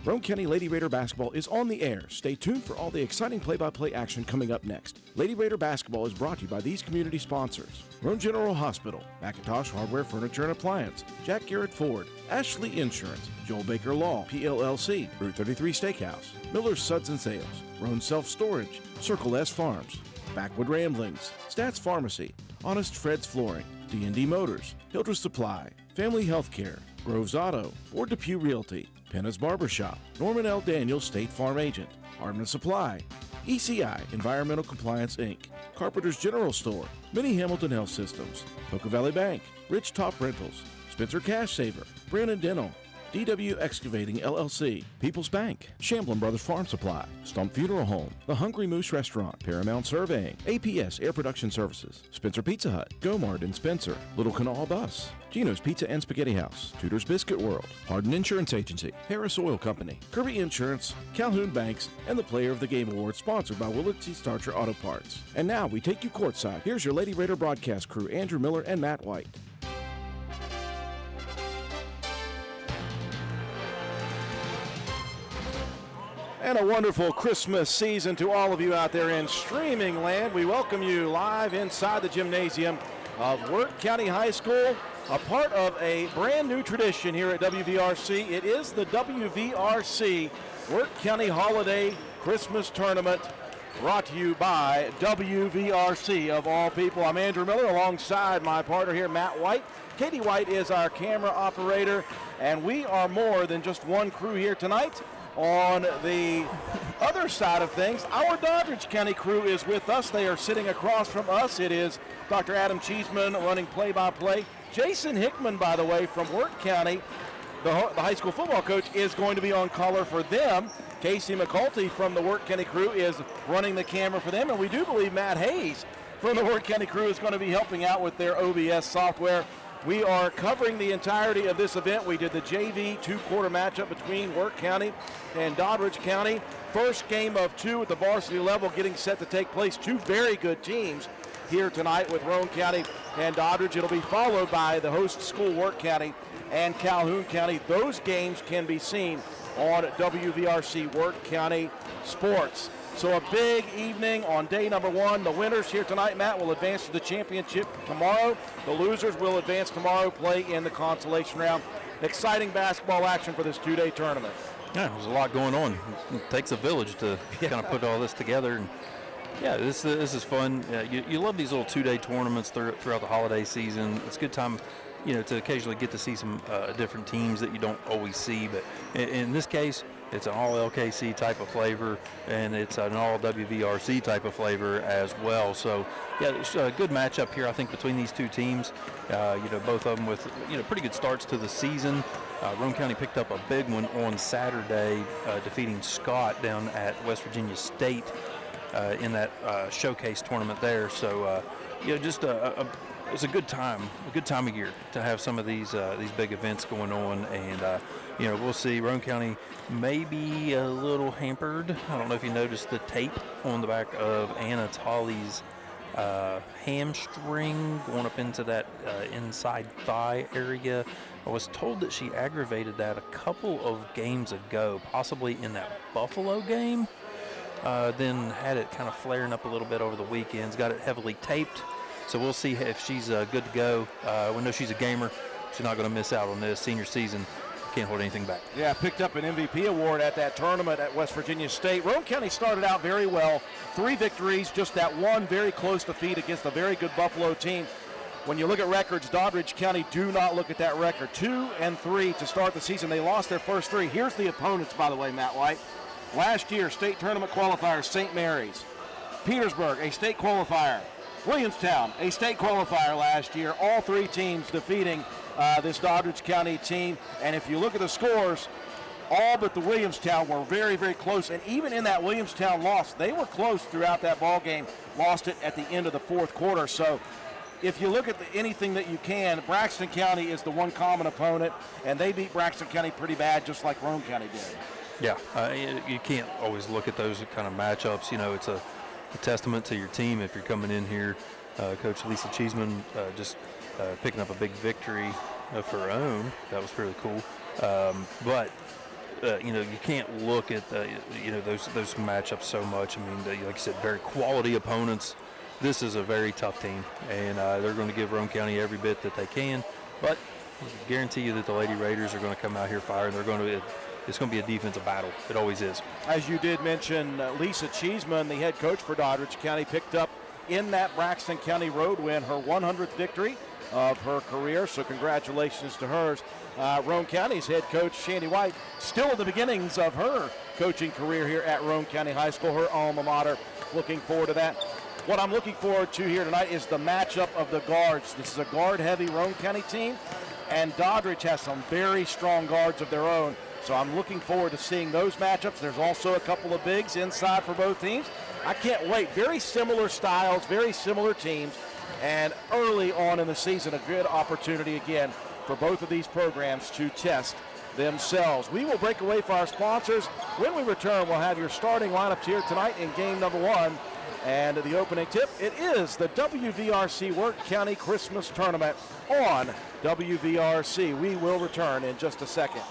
Roane County Lady Raider basketball is on the air. Stay tuned for all the exciting play-by-play action coming up next. Lady Raider basketball is brought to you by these community sponsors: Roane General Hospital, Macintosh Hardware, Furniture and Appliance, Jack Garrett Ford, Ashley Insurance, Joel Baker Law, PLLC, Route 33 Steakhouse, Miller's Suds and Sales, Roane Self Storage, Circle S Farms, Backwood Ramblings, Stats Pharmacy, Honest Fred's Flooring, D&D Motors, Hildreth Supply, Family Healthcare, Groves Auto, Ward Depew Realty, Penna's Barbershop, Norman L. Daniels State Farm Agent, Hardman Supply, ECI Environmental Compliance Inc., Carpenter's General Store, Mini Hamilton Health Systems, Poca Valley Bank, Rich Top Rentals, Spencer Cash Saver, Brandon Dental, DW Excavating LLC, People's Bank, Shamblin Brothers Farm Supply, Stump Funeral Home, The Hungry Moose Restaurant, Paramount Surveying, APS Air Production Services, Spencer Pizza Hut, Gomard and Spencer, Little Canal Bus, Gino's Pizza and Spaghetti House, Tudor's Biscuit World, Hardin Insurance Agency, Harris Oil Company, Kirby Insurance, Calhoun Banks, and the Player of the Game Award sponsored by Willard C. Starcher Auto Parts. And now we take you courtside. Here's your Lady Raider broadcast crew, Andrew Miller and Matt White. And a wonderful Christmas season to all of you out there in streaming land. We welcome you live inside the gymnasium of Wirt County High School, a part of a brand new tradition here at WVRC. It is the WVRC Wirt County Holiday Christmas Tournament, brought to you by WVRC of all people. I'm Andrew Miller alongside my partner here, Matt White. Katie White is our camera operator, and we are more than just one crew here tonight. On the other side of things, our Doddridge County crew is with us. They are sitting across from us. It is Dr. Adam Cheeseman running play-by-play. Jason Hickman, by the way, from Wirt County, the high school football coach, is going to be on color for them. Casey McCulty from the Wirt County crew is running the camera for them. And we do believe Matt Hayes from the Wirt County crew is going to be helping out with their OBS software. We are covering the entirety of this event. We did the JV two-quarter matchup between Wirt County and Doddridge County. First game of two at the varsity level getting set to take place. Two very good teams here tonight with Roane County and Doddridge. It'll be followed by the host school, Wirt County and Calhoun County. Those games can be seen on WVRC Wirt County Sports. So a big evening on day number one. The winners here tonight, Matt, will advance to the championship tomorrow. The losers will advance tomorrow, play in the consolation round. Exciting basketball action for this two-day tournament. Yeah, there's a lot going on. It takes a village to kind of put all this together. And yeah, this is fun. You love these little two-day tournaments throughout the holiday season. It's a good time, to occasionally get to see some different teams that you don't always see. But in this case, it's an all-LKC type of flavor, and it's an all-WVRC type of flavor as well. So, yeah, it's a good matchup here, I think, between these two teams. Both of them with, pretty good starts to the season. Roane County picked up a big one on Saturday, defeating Scott down at West Virginia State in that showcase tournament there. So, it's a good time of year to have some of these big events going on, and we'll see. Roane County may be a little hampered. I don't know if you noticed the tape on the back of Anna Tolley's hamstring going up into that inside thigh area. I was told that she aggravated that a couple of games ago, possibly in that Buffalo game. Then had it kind of flaring up a little bit over the weekends, got it heavily taped. So we'll see if she's good to go. We know she's a gamer. She's not going to miss out on this senior season. Can't hold anything back. Yeah, picked up an MVP award at that tournament at West Virginia State. Roane County started out very well. 3 victories, just that one very close defeat against a very good Buffalo team. When you look at records, Doddridge County, do not look at that record. 2-3 to start the season. They lost their first 3. Here's the opponents, by the way, Matt White. Last year, state tournament qualifiers, St. Mary's. Petersburg, a state qualifier. Williamstown, a state qualifier last year. All 3 teams defeating this Doddridge County team. And if you look at the scores, all but the Williamstown were very, very close. And even in that Williamstown loss, they were close throughout that ball game. Lost it at the end of the fourth quarter. So if you look at anything that you can, Braxton County is the one common opponent, and they beat Braxton County pretty bad, just like Roane County did. Yeah, you can't always look at those kind of matchups. It's a testament to your team if you're coming in here. Coach Lisa Cheeseman just picking up a big victory of her own. That was really cool. But you can't look at those matchups so much. I mean, like I said, very quality opponents. This is a very tough team, and they're going to give Roane County every bit that they can. But I guarantee you that the Lady Raiders are going to come out here firing. It's going to be a defensive battle. It always is. As you did mention, Lisa Cheeseman, the head coach for Doddridge County, picked up in that Braxton County road win her 100th victory of her career, so congratulations to hers. Roane County's head coach, Shandy White, still at the beginnings of her coaching career here at Roane County High School, her alma mater. Looking forward to that. What I'm looking forward to here tonight is the matchup of the guards. This is a guard-heavy Roane County team, and Doddridge has some very strong guards of their own. So I'm looking forward to seeing those matchups. There's also a couple of bigs inside for both teams. I can't wait. Very similar styles, very similar teams, and early on in the season, a good opportunity again for both of these programs to test themselves. We will break away for our sponsors. When we return, we'll have your starting lineups here tonight in game number 1. And the opening tip, it is the WVRC Work County Christmas Tournament on WVRC. We will return in just a second.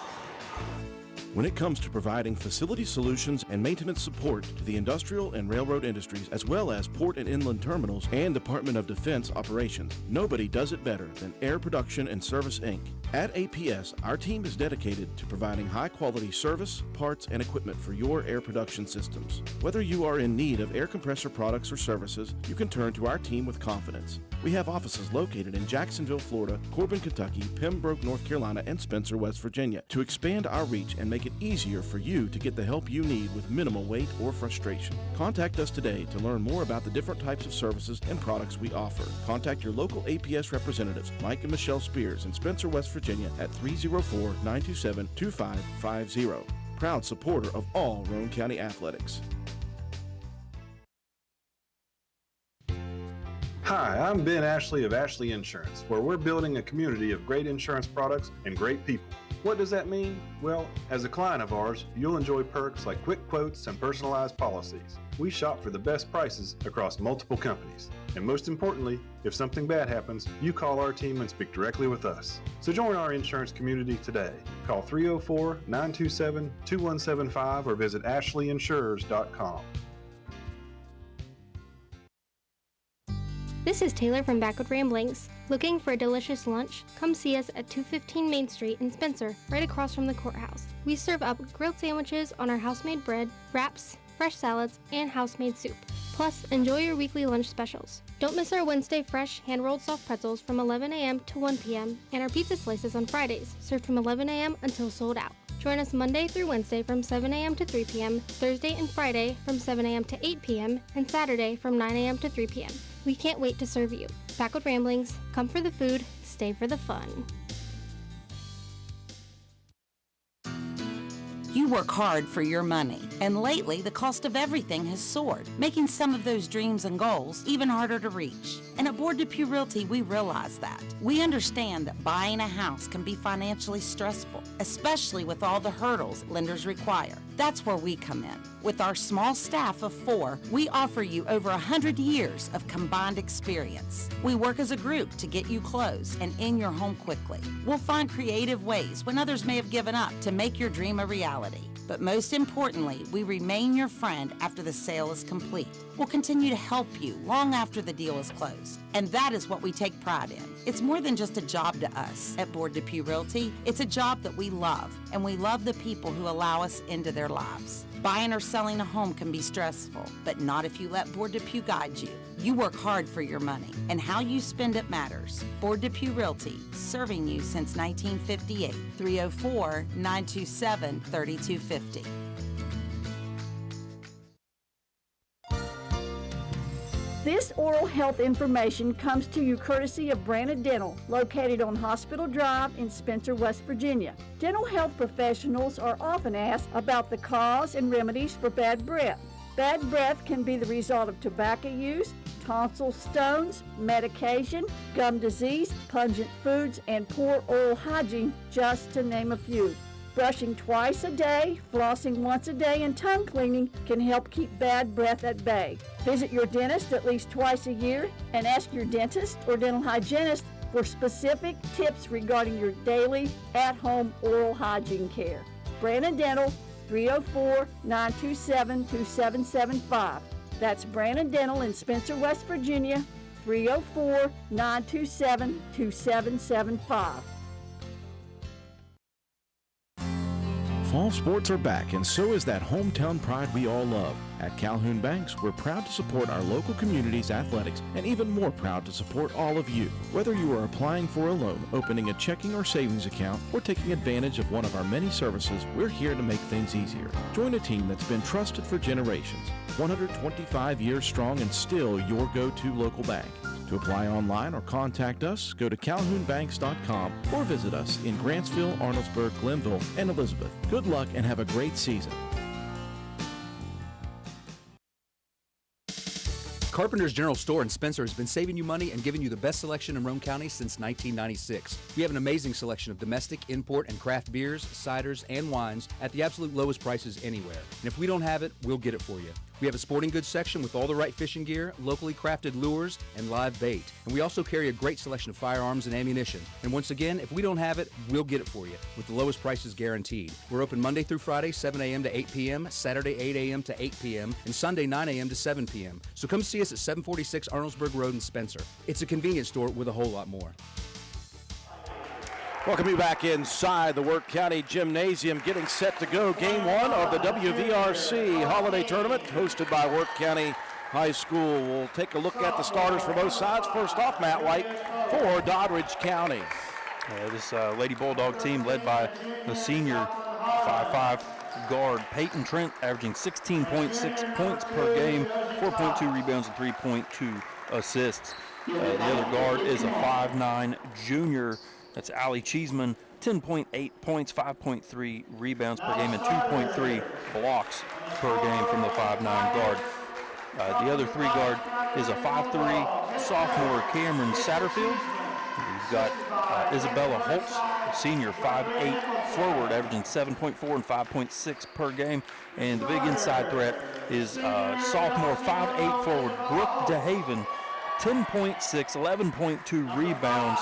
When it comes to providing facility solutions and maintenance support to the industrial and railroad industries, as well as port and inland terminals and Department of Defense operations, nobody does it better than Air Production and Service, Inc. At APS, our team is dedicated to providing high-quality service, parts, and equipment for your air production systems. Whether you are in need of air compressor products or services, you can turn to our team with confidence. We have offices located in Jacksonville, Florida, Corbin, Kentucky, Pembroke, North Carolina, and Spencer, West Virginia. To expand our reach and make it easier for you to get the help you need with minimal wait or frustration, contact us today to learn more about the different types of services and products we offer. Contact your local APS representatives, Mike and Michelle Spears in Spencer, West Virginia at 304-927-2550. Proud supporter of all Roane County athletics. Hi, I'm Ben Ashley of Ashley Insurance, where we're building a community of great insurance products and great people. What does that mean? Well, as a client of ours, you'll enjoy perks like quick quotes and personalized policies. We shop for the best prices across multiple companies. And most importantly, if something bad happens, you call our team and speak directly with us. So join our insurance community today. Call 304-927-2175 or visit ashleyinsurers.com. This is Taylor from Backward Ramblings. Looking for a delicious lunch? Come see us at 215 Main Street in Spencer, right across from the courthouse. We serve up grilled sandwiches on our house-made bread, wraps, fresh salads, and house-made soup. Plus, enjoy your weekly lunch specials. Don't miss our Wednesday fresh hand-rolled soft pretzels from 11 a.m. to 1 p.m. and our pizza slices on Fridays, served from 11 a.m. until sold out. Join us Monday through Wednesday from 7 a.m. to 3 p.m., Thursday and Friday from 7 a.m. to 8 p.m., and Saturday from 9 a.m. to 3 p.m. We can't wait to serve you. Backward Ramblings, come for the food, stay for the fun. You work hard for your money, and lately the cost of everything has soared, making some of those dreams and goals even harder to reach. And at Board Depew Realty, we realize that. We understand that buying a house can be financially stressful, especially with all the hurdles lenders require. That's where we come in. With our small staff of 4, we offer you over 100 years of combined experience. We work as a group to get you closed and in your home quickly. We'll find creative ways when others may have given up to make your dream a reality. But most importantly, we remain your friend after the sale is complete. We'll continue to help you long after the deal is closed. And that is what we take pride in. It's more than just a job to us at Board Depew Realty. It's a job that we love, and we love the people who allow us into their lives. Buying or selling a home can be stressful, but not if you let Board Depew guide you. You work hard for your money, and how you spend it matters. Board Depew Realty, serving you since 1958. 304-927-3250. This oral health information comes to you courtesy of Brandon Dental, located on Hospital Drive in Spencer, West Virginia. Dental health professionals are often asked about the cause and remedies for bad breath. Bad breath can be the result of tobacco use, tonsil stones, medication, gum disease, pungent foods, and poor oral hygiene, just to name a few. Brushing twice a day, flossing once a day, and tongue cleaning can help keep bad breath at bay. Visit your dentist at least twice a year and ask your dentist or dental hygienist for specific tips regarding your daily, at-home oral hygiene care. Brandon Dental, 304-927-2775. That's Brandon Dental in Spencer, West Virginia, 304-927-2775. Fall sports are back, and so is that hometown pride we all love. At Calhoun Banks, we're proud to support our local community's athletics, and even more proud to support all of you. Whether you are applying for a loan, opening a checking or savings account, or taking advantage of one of our many services, we're here to make things easier. Join a team that's been trusted for generations, 125 years strong, and still your go-to local bank. To apply online or contact us, go to calhounbanks.com or visit us in Grantsville, Arnoldesburg, Glenville, and Elizabeth. Good luck and have a great season. Carpenter's General Store in Spencer has been saving you money and giving you the best selection in Roane County since 1996. We have an amazing selection of domestic, import, and craft beers, ciders, and wines at the absolute lowest prices anywhere. And if we don't have it, we'll get it for you. We have a sporting goods section with all the right fishing gear, locally crafted lures, and live bait. And we also carry a great selection of firearms and ammunition. And once again, if we don't have it, we'll get it for you with the lowest prices guaranteed. We're open Monday through Friday, 7 a.m. to 8 p.m., Saturday, 8 a.m. to 8 p.m., and Sunday, 9 a.m. to 7 p.m. So come see us at 746 Arnoldesburg Road in Spencer. It's a convenience store with a whole lot more. Welcome you back inside the Work County Gymnasium, getting set to go game one of the WVRC Holiday Tournament hosted by Work County High School. We'll take a look at the starters for both sides. First off, Matt White for Doddridge County. This Lady Bulldog team led by the senior 5'5" guard Peyton Trent, averaging 16.6 points per game, 4.2 rebounds and 3.2 assists. The other guard is a 5'9" junior. That's Allie Cheeseman, 10.8 points, 5.3 rebounds per game, and 2.3 blocks per game from the 5'9" guard. The other three guard is a 5'3" sophomore Cameron Satterfield. We've got Isabella Holtz, a senior 5'8" forward, averaging 7.4 and 5.6 per game. And the big inside threat is sophomore 5'8" forward Brooke DeHaven, 10.6, 11.2 rebounds,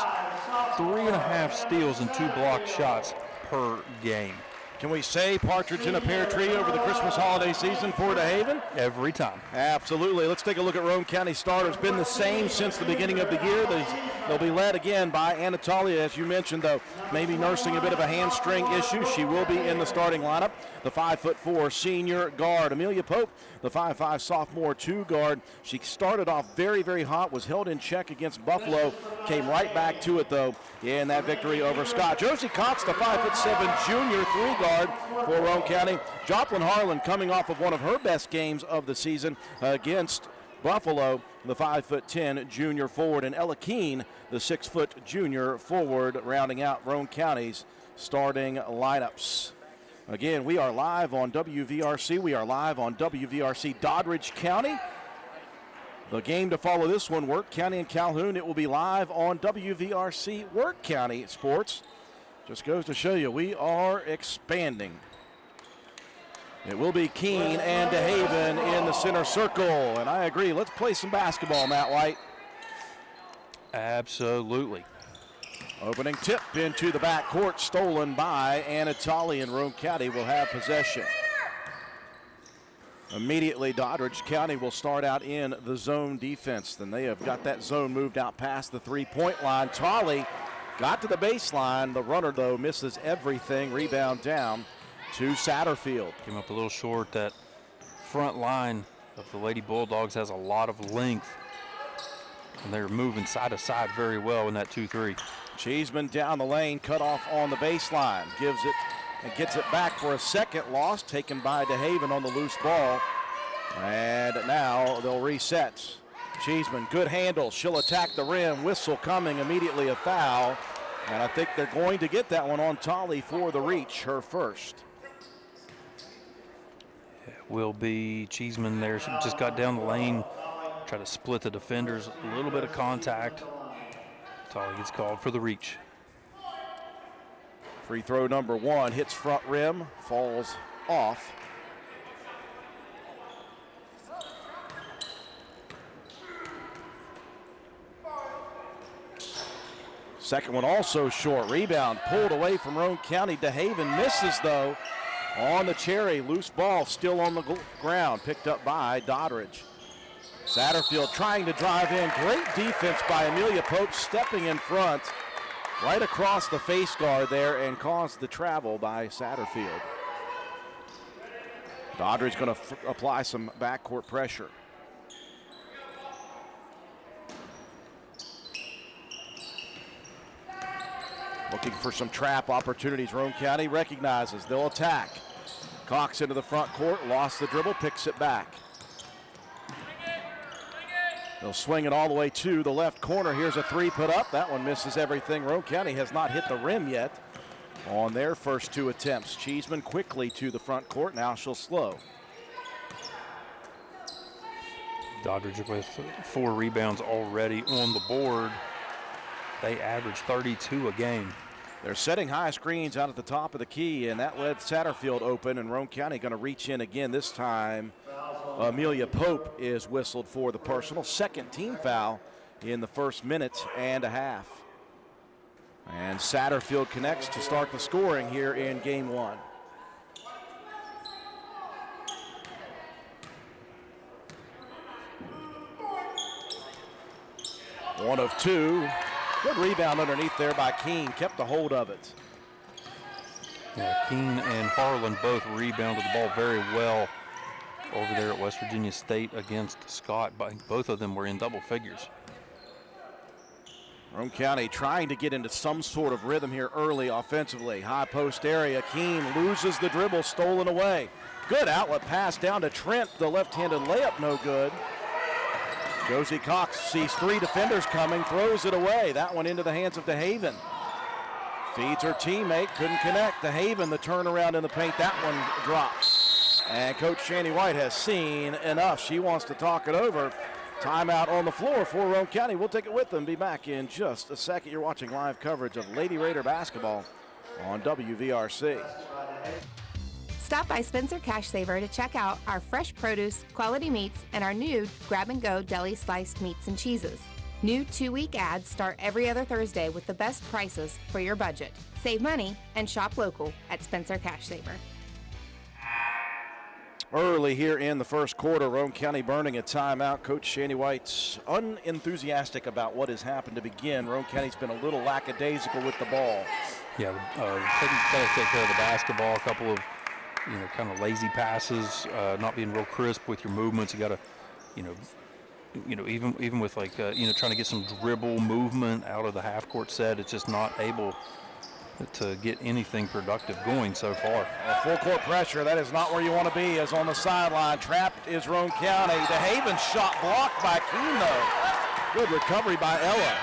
3.5 steals and 2 block shots per game. Can we say partridge in a pear tree over the Christmas holiday season for DeHaven? Every time. Absolutely. Let's take a look at Roane County starters. Been the same since the beginning of the year. They'll be led again by Anatolia, as you mentioned, though, maybe nursing a bit of a hamstring issue. She will be in the starting lineup. The 5'4" senior guard, Amelia Pope, the 5'5" sophomore 2 guard. She started off very, very hot, was held in check against Buffalo, came right back to it, though, in that victory over Scott. Josie Cox, the 5'7" junior 3 guard for Roane County. Joplin Harlan coming off of one of her best games of the season against Buffalo, the 5'10" junior forward, and Ella Keene, the 6' junior forward, rounding out Roane County's starting lineups. Again, we are live on WVRC. We are live on WVRC Doddridge County. The game to follow this one, Work County and Calhoun. It will be live on WVRC Work County Sports. Just goes to show you, we are expanding. It will be Keene and DeHaven in the center circle. And I agree, let's play some basketball, Matt White. Absolutely. Opening tip into the backcourt, stolen by Anatolia, and Roane County will have possession. Immediately, Doddridge County will start out in the zone defense. Then they have got that zone moved out past the three-point line. Tolley got to the baseline. The runner, though, misses everything. Rebound down to Satterfield. Came up a little short. That front line of the Lady Bulldogs has a lot of length, and they're moving side to side very well in that 2-3. Cheeseman down the lane, cut off on the baseline. Gives it and gets it back for a second loss, taken by DeHaven on the loose ball. And now they'll reset. Cheeseman, good handle. She'll attack the rim. Whistle coming, immediately a foul. And I think they're going to get that one on Tolley for the reach, her first. Will be Cheeseman there. She just got down the lane, try to split the defenders. A little bit of contact. Tolley gets called for the reach. Free throw number 1 hits front rim, falls off. Second one also short. Rebound pulled away from Roane County. DeHaven misses, though. on the cherry. Loose ball still on the ground, picked up by Doddridge. Satterfield trying to drive in. Great defense by Amelia Pope, stepping in front right across the face guard there and caused the travel by Satterfield. Doddridge going to apply some backcourt pressure. Looking for some trap opportunities. Roane County recognizes they'll attack. Cox into the front court, lost the dribble, picks it back. They'll swing it all the way to the left corner. Here's a three put up. That one misses everything. Roane County has not hit the rim yet on their first two attempts. Cheeseman quickly to the front court. Now she'll slow. Doddridge with 4 rebounds already on the board. They average 32 a game. They're setting high screens out at the top of the key, and that led Satterfield open, and Roane County going to reach in again. This time, Amelia Pope is whistled for the personal. Second team foul in the first minute and a half. And Satterfield connects to start the scoring here in game one. One of two. Good rebound underneath there by Keene. Kept a hold of it. Yeah, Keene and Harlan both rebounded the ball very well over there at West Virginia State against Scott. But both of them were in double figures. Roane County trying to get into some sort of rhythm here early offensively. High post area. Keene loses the dribble, stolen away. Good outlet pass down to Trent. The left-handed layup no good. Josie Cox sees 3 defenders coming, throws it away. That one into the hands of DeHaven. Feeds her teammate, couldn't connect. DeHaven, the turnaround in the paint, that one drops. And Coach Shani White has seen enough. She wants to talk it over. Timeout on the floor for Roane County. We'll take it with them. Be back in just a second. You're watching live coverage of Lady Raider basketball on WVRC. Stop by Spencer Cash Saver to check out our fresh produce, quality meats, and our new grab-and-go deli sliced meats and cheeses. New 2-week ads start every other Thursday with the best prices for your budget. Save money and shop local at Spencer Cash Saver. Early here in the first quarter, Roane County burning a timeout. Coach Shani White's unenthusiastic about what has happened to begin. Roane County's been a little lackadaisical with the ball. Yeah, got to take care of the basketball. A couple of kind of lazy passes, not being real crisp with your movements. You got to, even with like, trying to get some dribble movement out of the half-court set, it's just not able to get anything productive going so far. Full court pressure, that is not where you want to be, as on the sideline. Trapped is Roane County. DeHaven shot blocked by Keene, though. Good recovery by Ella.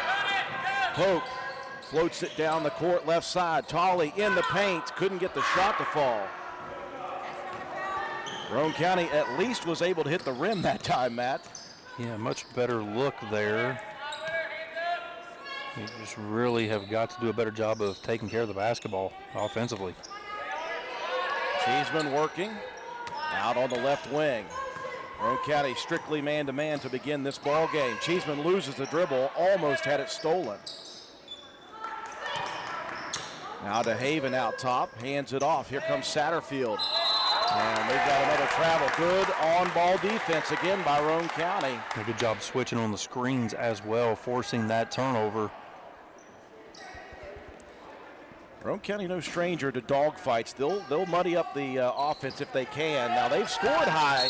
Pope floats it down the court left side. Tolley in the paint, couldn't get the shot to fall. Roane County at least was able to hit the rim that time, Matt. Yeah, much better look there. You just really have got to do a better job of taking care of the basketball offensively. Cheeseman working out on the left wing. Roane County strictly man-to-man to begin this ball game. Cheeseman loses the dribble, almost had it stolen. Now DeHaven out top, hands it off. Here comes Satterfield. And they've got another travel. Good on-ball defense again by Roane County. A good job switching on the screens as well, forcing that turnover. Roane County no stranger to dogfights. They'll muddy up the offense if they can. Now they've scored high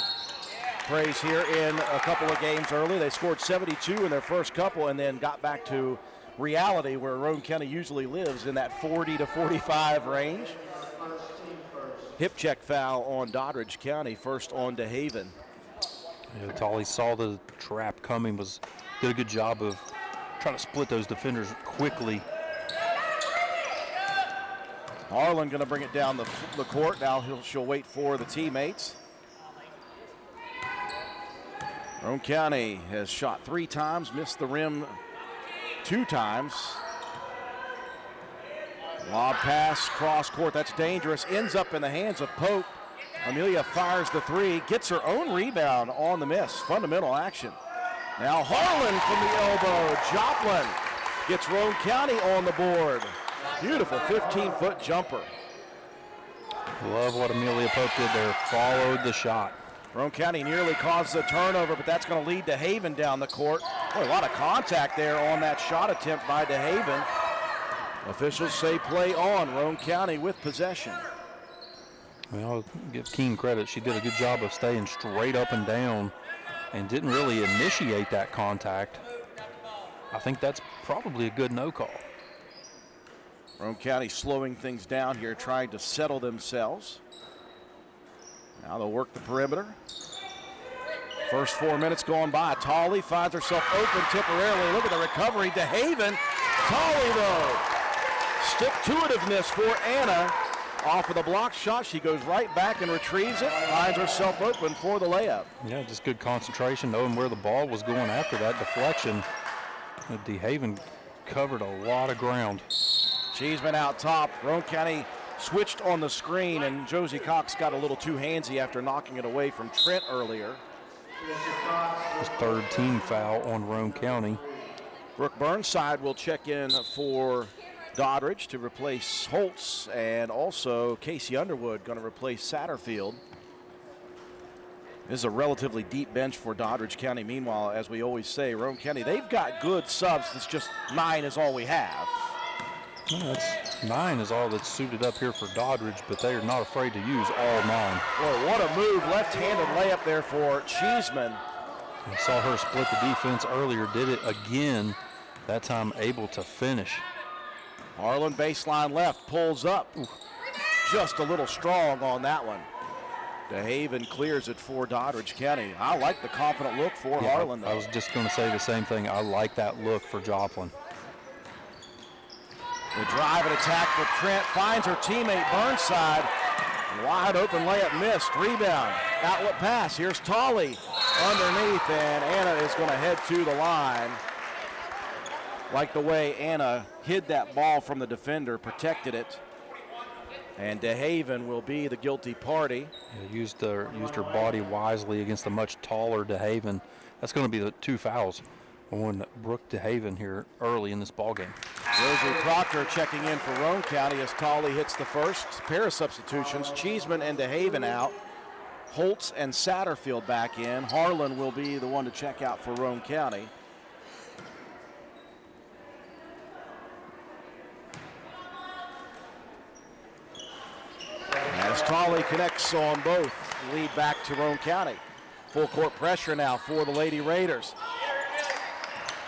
praise here in a couple of games early. They scored 72 in their first couple and then got back to reality where Roane County usually lives in that 40 to 45 range. Hip check foul on Doddridge County, first on DeHaven. Yeah, Tolley saw the trap coming, did a good job of trying to split those defenders quickly. Harlan going to bring it down the court. Now she'll wait for the teammates. Roane County has shot 3 times, missed the rim 2 times. Lob pass, cross court, that's dangerous. Ends up in the hands of Pope. Amelia fires the 3, gets her own rebound on the miss. Fundamental action. Now Harlan from the elbow. Joplin gets Roane County on the board. Beautiful 15-foot jumper. Love what Amelia Pope did there. Followed the shot. Roane County nearly caused a turnover, but that's going to lead DeHaven down the court. Boy, a lot of contact there on that shot attempt by DeHaven. Officials say play on. Roane County with possession. Well, I'll give Keene credit. She did a good job of staying straight up and down and didn't really initiate that contact. I think that's probably a good no call. Roane County slowing things down here, trying to settle themselves. Now they'll work the perimeter. First 4 minutes going by. Tolley finds herself open temporarily. Look at the recovery. DeHaven. Tolley, though. Stick-to-itiveness for Anna. Off of the block shot, she goes right back and retrieves it. Finds herself open for the layup. Yeah, just good concentration, knowing where the ball was going after that deflection. DeHaven covered a lot of ground. Cheeseman out top. Roane County switched on the screen, and Josie Cox got a little too handsy after knocking it away from Trent earlier. His third team foul on Roane County. Brooke Burnside will check in for Doddridge to replace Holtz, and also Casey Underwood going to replace Satterfield. This is a relatively deep bench for Doddridge County. Meanwhile, as we always say, Roane County, they've got good subs. It's just 9 is all we have. Well, 9 is all that's suited up here for Doddridge, but they are not afraid to use all 9. Boy, what a move. Left-handed layup there for Cheeseman. I saw her split the defense earlier, did it again, that time able to finish. Harlan baseline left, pulls up. Ooh, just a little strong on that one. DeHaven clears it for Doddridge County. I like the confident look for Harlan, though. I was just going to say the same thing. I like that look for Joplin. The drive and attack for Trent. Finds her teammate Burnside. Wide open layup missed. Rebound. Outlet pass. Here's Tolley underneath, and Anna is going to head to the line. Like the way Anna hid that ball from the defender, protected it. And DeHaven will be the guilty party. Yeah, used her body wisely against a much taller DeHaven. That's going to be the 2 fouls on Brooke DeHaven here early in this ballgame. Rosie Proctor checking in for Roane County as Tolley hits the first. Pair of substitutions, Cheeseman and DeHaven out. Holtz and Satterfield back in. Harlan will be the one to check out for Roane County. As Tolley connects on both, lead back to Roane County. Full court pressure now for the Lady Raiders.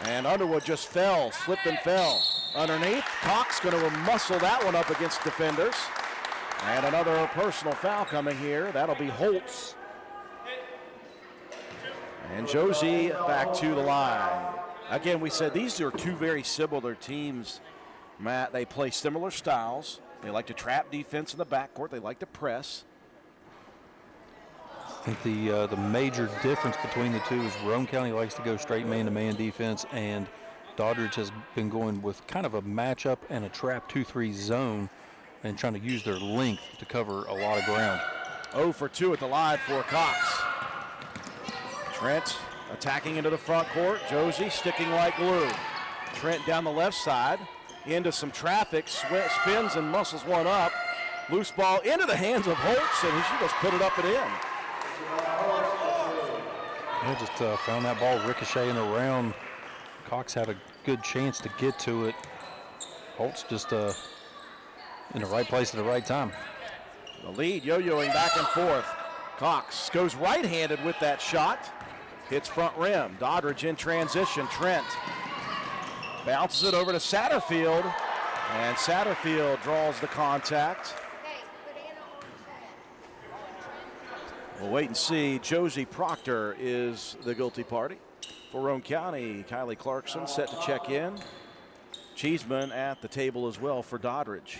And Underwood just fell, slipped and fell. Underneath, Cox going to muscle that one up against defenders. And another personal foul coming here. That'll be Holtz. And Josie back to the line. Again, we said these are 2 very similar teams, Matt. They play similar styles. They like to trap defense in the backcourt. They like to press. I think the major difference between the two is Roane County likes to go straight man-to-man defense, and Doddridge has been going with kind of a matchup and a trap 2-3 zone and trying to use their length to cover a lot of ground. 0 for 2 at the line for Cox. Trent attacking into the front court. Josie sticking like glue. Trent down the left side into some traffic, spins and muscles one up. Loose ball into the hands of Holtz, and she just put it up and in. Yeah, just found that ball ricocheting around. Cox had a good chance to get to it. Holtz just in the right place at the right time. The lead yo-yoing back and forth. Cox goes right-handed with that shot. Hits front rim. Doddridge in transition. Trent bounces it over to Satterfield, and Satterfield draws the contact. We'll wait and see. Josie Proctor is the guilty party. For Roane County, Kylie Clarkson set to check in. Cheeseman at the table as well for Doddridge.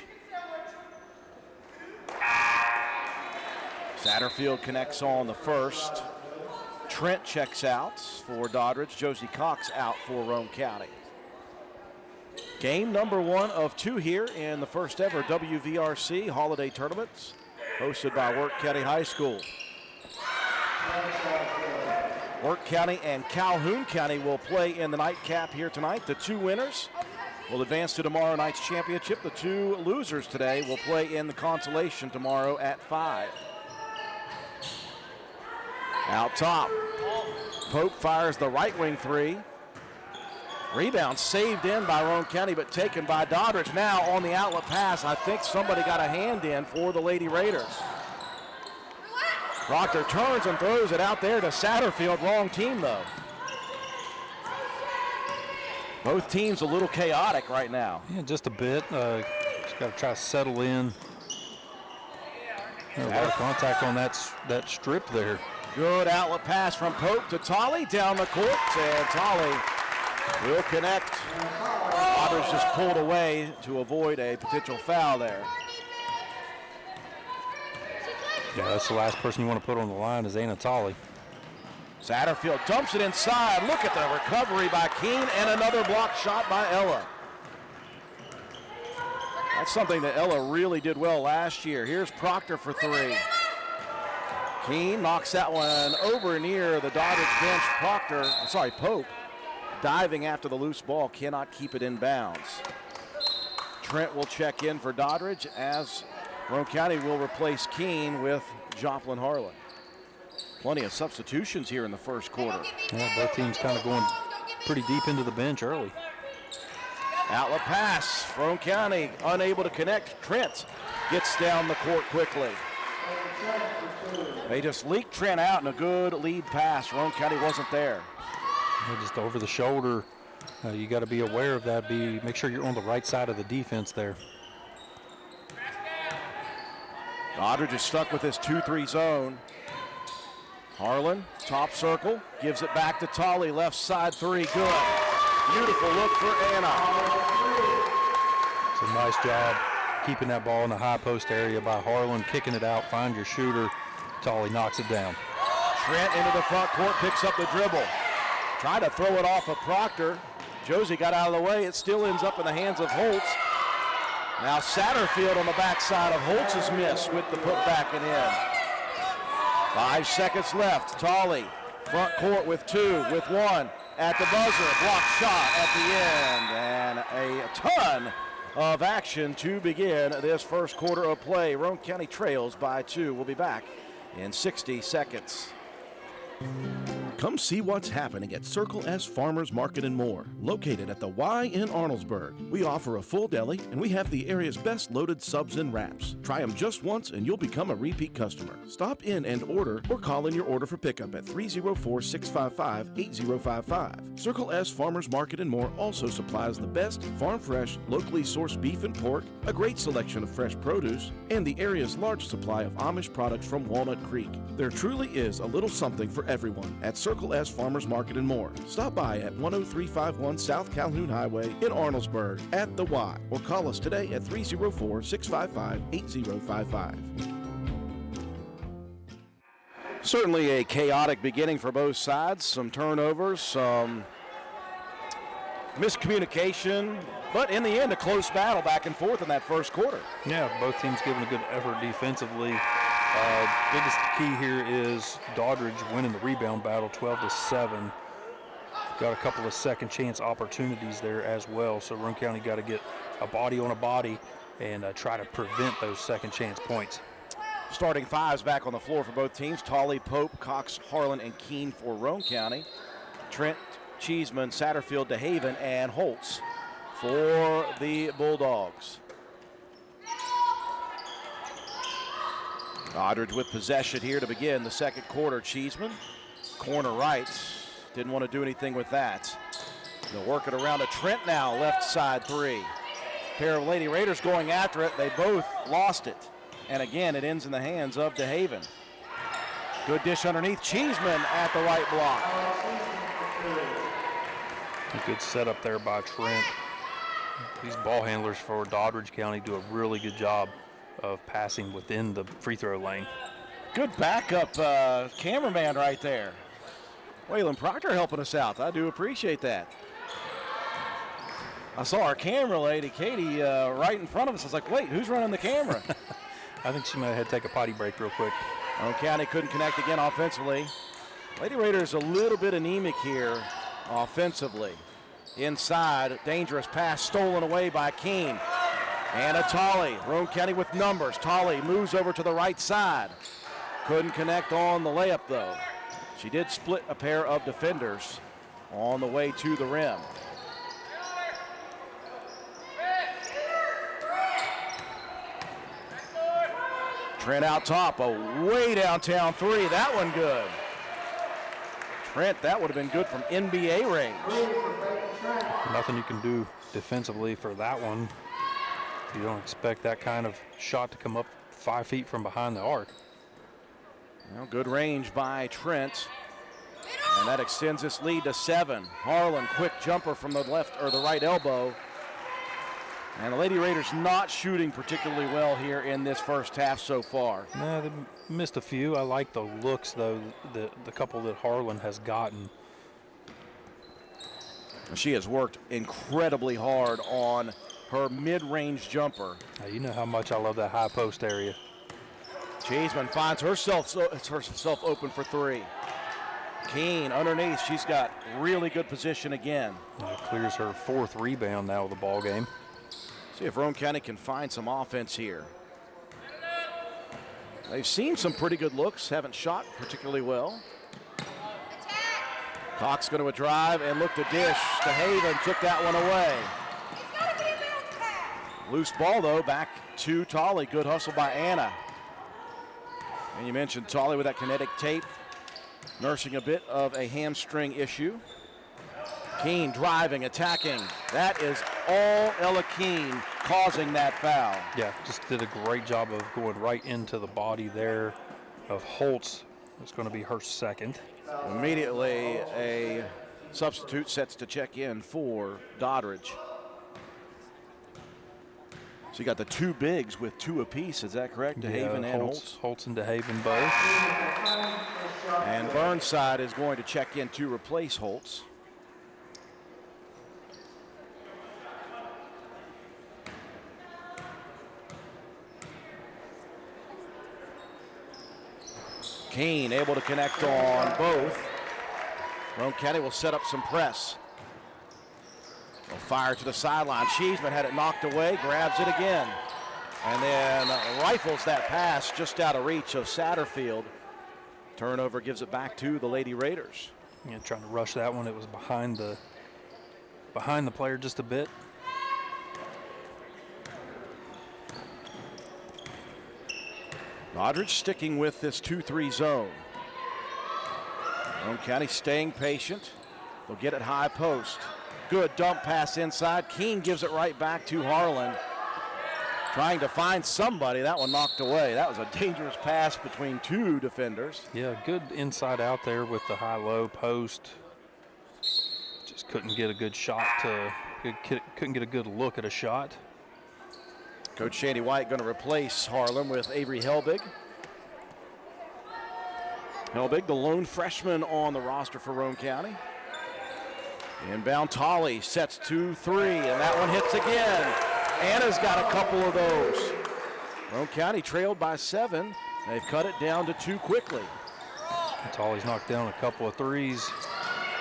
Satterfield connects on the first. Trent checks out for Doddridge. Josie Cox out for Roane County. Game number 1 of 2 here in the first ever WVRC Holiday Tournaments, hosted by Work County High School. Work County and Calhoun County will play in the nightcap here tonight. The 2 winners will advance to tomorrow night's championship. The two losers today will play in the consolation tomorrow at 5. Out top, Pope fires the right wing three. Rebound saved in by Roane County, but taken by Doddridge. Now on the outlet pass, I think somebody got a hand in for the Lady Raiders. Proctor turns and throws it out there to Satterfield. Wrong team, though. Both teams a little chaotic right now. Yeah, just a bit. Just got to try to settle in. A lot of contact on that strip there. Good outlet pass from Pope to Tolley down the court, and Tolley will connect. Doddridge just pulled away to avoid a potential foul there. Yeah, that's the last person you want to put on the line is Anna Tolley. Satterfield dumps it inside. Look at the recovery by Keene and another block shot by Ella. That's something that Ella really did well last year. Here's Proctor for three. Keene knocks that one over near the Doddridge bench. Pope diving after the loose ball, cannot keep it in bounds. Trent will check in for Doddridge as Roane County will replace Keene with Joplin Harlan. Plenty of substitutions here in the first quarter. Yeah, both teams kind of going pretty deep into the bench early. Outlet pass, Roane County unable to connect. Trent gets down the court quickly. They just leaked Trent out in a good lead pass. Roane County wasn't there. Yeah, just over the shoulder. You got to be aware of that. Make sure you're on the right side of the defense there. Doddridge is stuck with his 2-3 zone. Harlan, top circle, gives it back to Tolley, left side three, good. Beautiful look for Anna. It's a nice job keeping that ball in the high post area by Harlan, kicking it out, find your shooter. Tolley knocks it down. Trent into the front court, picks up the dribble. Tried to throw it off of Proctor. Josie got out of the way. It still ends up in the hands of Holtz. Now Satterfield on the backside of Holtz's miss with the putback and in. 5 seconds left. Tolley, front court with 2, with 1 at the buzzer. Block shot at the end, and a ton of action to begin this first quarter of play. Roane County trails by 2. We'll be back in 60 seconds. Come see what's happening at Circle S Farmers Market and More, located at the Y in Arnoldesburg. We offer a full deli, and we have the area's best loaded subs and wraps. Try them just once, and you'll become a repeat customer. Stop in and order, or call in your order for pickup at 304-655-8055. Circle S Farmers Market and More also supplies the best farm-fresh, locally sourced beef and pork, a great selection of fresh produce, and the area's large supply of Amish products from Walnut Creek. There truly is a little something for everyone at Circle S Farmers Market and More. Stop by at 10351 South Calhoun Highway in Arnoldesburg at the Y, or call us today at 304-655-8055. Certainly a chaotic beginning for both sides. Some turnovers, some miscommunication, but in the end, a close battle back and forth in that first quarter. Yeah, both teams giving a good effort defensively. Biggest key here is Doddridge winning the rebound battle 12-7. Got a couple of second chance opportunities there as well. So Roane County got to get a body on a body and try to prevent those second chance points. Starting fives back on the floor for both teams. Tolley, Pope, Cox, Harlan, and Keene for Roane County. Trent, Cheeseman, Satterfield, DeHaven, and Holtz for the Bulldogs. Doddridge with possession here to begin the second quarter. Cheeseman, corner right. Didn't want to do anything with that. They'll work it around to Trent now, left side three. Pair of Lady Raiders going after it. They both lost it. And again, it ends in the hands of DeHaven. Good dish underneath. Cheeseman at the right block. A good setup there by Trent. These ball handlers for Doddridge County do a really good job of passing within the free throw lane. Good backup cameraman right there. Waylon Proctor helping us out. I do appreciate that. I saw our camera lady, Katie, right in front of us. I was like, wait, who's running the camera? I think she might have had to take a potty break real quick. Roane County couldn't connect again offensively. Lady Raiders a little bit anemic here offensively. inside. Dangerous pass stolen away by Keene. Anna Tolley, Roane County with numbers. Tolley moves over to the right side. Couldn't connect on the layup though. She did split a pair of defenders on the way to the rim. Trent out top, a way downtown three. That one good. Trent, that would have been good from NBA range. Nothing you can do defensively for that one. You don't expect that kind of shot to come up 5 feet from behind the arc. Well, good range by Trent. And that extends this lead to 7. Harlan, quick jumper from the left or the right elbow. And the Lady Raiders not shooting particularly well here in this first half so far. No, they missed a few. I like the looks, though, the couple that Harlan has gotten. She has worked incredibly hard on her mid-range jumper. Now, you know how much I love that high post area. Cheeseman finds herself open for three. Keene underneath. She's got really good position again. And it clears her 4th rebound now of the ball game. See if Roane County can find some offense here. They've seen some pretty good looks, haven't shot particularly well. Cox going to a drive and look to dish. DeHaven took that one away. Loose ball though, back to Tolley. Good hustle by Anna. And you mentioned Tolley with that kinetic tape, nursing a bit of a hamstring issue. Keene driving, attacking. That is all Ella Keene causing that foul. Yeah, just did a great job of going right into the body there of Holtz. It's going to be her 2nd. Immediately a substitute sets to check in for Doddridge. So you got the 2 bigs with 2 apiece, is that correct? DeHaven and Holtz? Holtz and DeHaven both. And Burnside is going to check in to replace Holtz. Keene able to connect on both. Roane County will set up some press. They'll fire to the sideline. Cheeseman had it knocked away, grabs it again. And then rifles that pass just out of reach of Satterfield. Turnover gives it back to the Lady Raiders. Yeah, trying to rush that one. It was behind the player just a bit. Doddridge sticking with this 2-3 zone. Roane County staying patient. They'll get it high post. Good dump pass inside. Keene gives it right back to Harlan. Trying to find somebody. That one knocked away. That was a dangerous pass between 2 defenders. Yeah, good inside out there with the high-low post. Just couldn't get a good shot couldn't get a good look at a shot. Coach Shandy White going to replace Harlan with Avery Helbig. Helbig, the lone freshman on the roster for Roane County. Inbound Tolley sets 2-3, and that one hits again. Anna's got a couple of those. Roane County trailed by 7. They've cut it down to 2 quickly. Tolley's knocked down a couple of threes.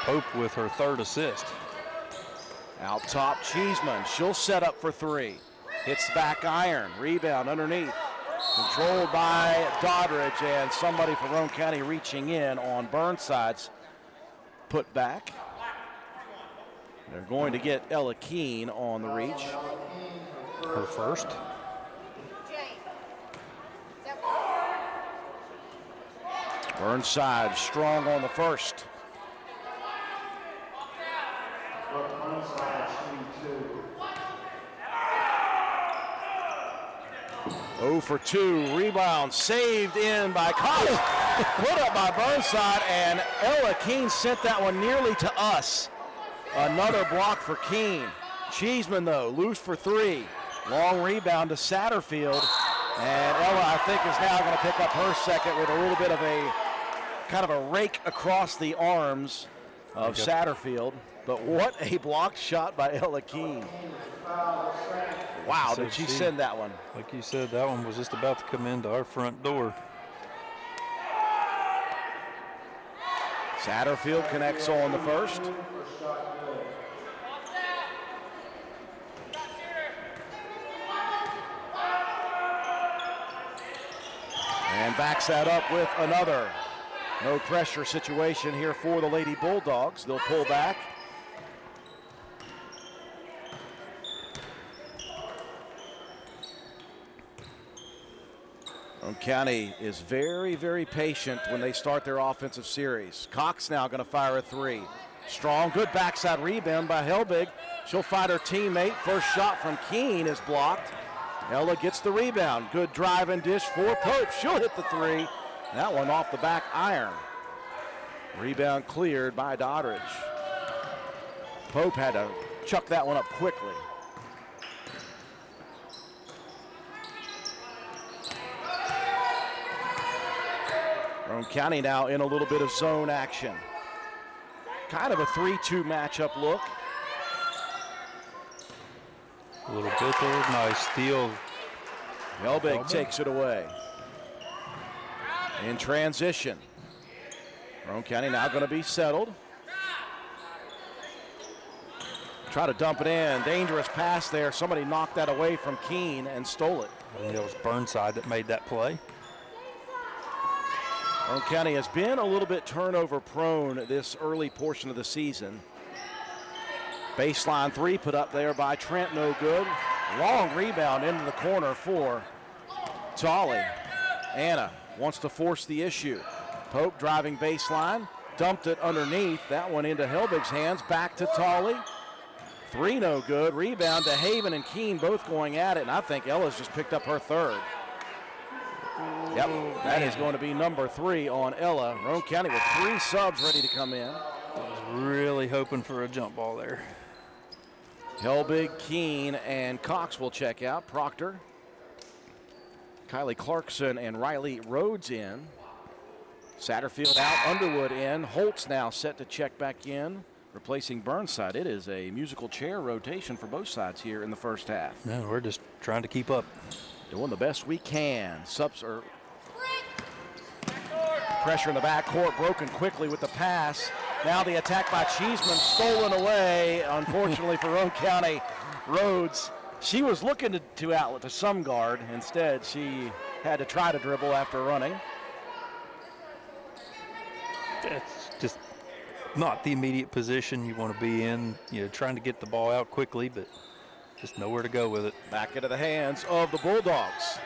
Pope with her 3rd assist. Out top, Cheeseman. She'll set up for 3. Hits the back iron. Rebound underneath. Controlled by Doddridge, and somebody from Roane County reaching in on Burnside's put back. They're going to get Ella Keene on the reach. Her 1st. Burnside strong on the 1st. Oh for 2, rebound saved in by Cox. Put up by Burnside, and Ella Keene sent that one nearly to us. Another block for Keene. Cheeseman though, loose for 3. Long rebound to Satterfield. And Ella, I think, is now going to pick up her 2nd with a little bit of a kind of a rake across the arms of Satterfield. But what a blocked shot by Ella Keene. Wow, did she send that one? Like you said, that one was just about to come into our front door. Satterfield connects on the 1st. And backs that up with another. No pressure situation here for the Lady Bulldogs. They'll pull back. Roane County is very, very patient when they start their offensive series. Cox now going to fire a three. Strong, good backside rebound by Helbig. She'll fight her teammate. First shot from Keene is blocked. Ella gets the rebound. Good drive and dish for Pope. She'll hit the three. That one off the back iron. Rebound cleared by Doddridge. Pope had to chuck that one up quickly. Roane County now in a little bit of zone action. Kind of a 3-2 matchup look. A little bit there, nice steal. Helbig takes it away. In transition. Roane County now going to be settled. Try to dump it in. Dangerous pass there. Somebody knocked that away from Keene and stole it. I think it was Burnside that made that play. Roane County has been a little bit turnover prone this early portion of the season. Baseline three put up there by Trent, no good. Long rebound into the corner for Tolley. Anna wants to force the issue. Pope driving baseline, dumped it underneath. That one into Helbig's hands, back to Tolley. Three no good, rebound to Haven and Keene both going at it, and I think Ella's just picked up her third. Yep, that is going to be number 3 on Ella. Roane County with 3 subs ready to come in. I was really hoping for a jump ball there. Helbig, Keene, and Cox will check out. Proctor, Kylie Clarkson, and Riley Rhodes in. Satterfield out, Underwood in. Holtz now set to check back in, replacing Burnside. It is a musical chair rotation for both sides here in the first half. No, we're just trying to keep up. Doing the best we can. Subs are pressure in the backcourt, broken quickly with the pass. Now the attack by Cheeseman, stolen away. Unfortunately for Roane County, Rhodes. She was looking to outlet to some guard. Instead, she had to try to dribble after running. It's just not the immediate position you want to be in. You know, trying to get the ball out quickly, but just nowhere to go with it. Back into the hands of the Bulldogs.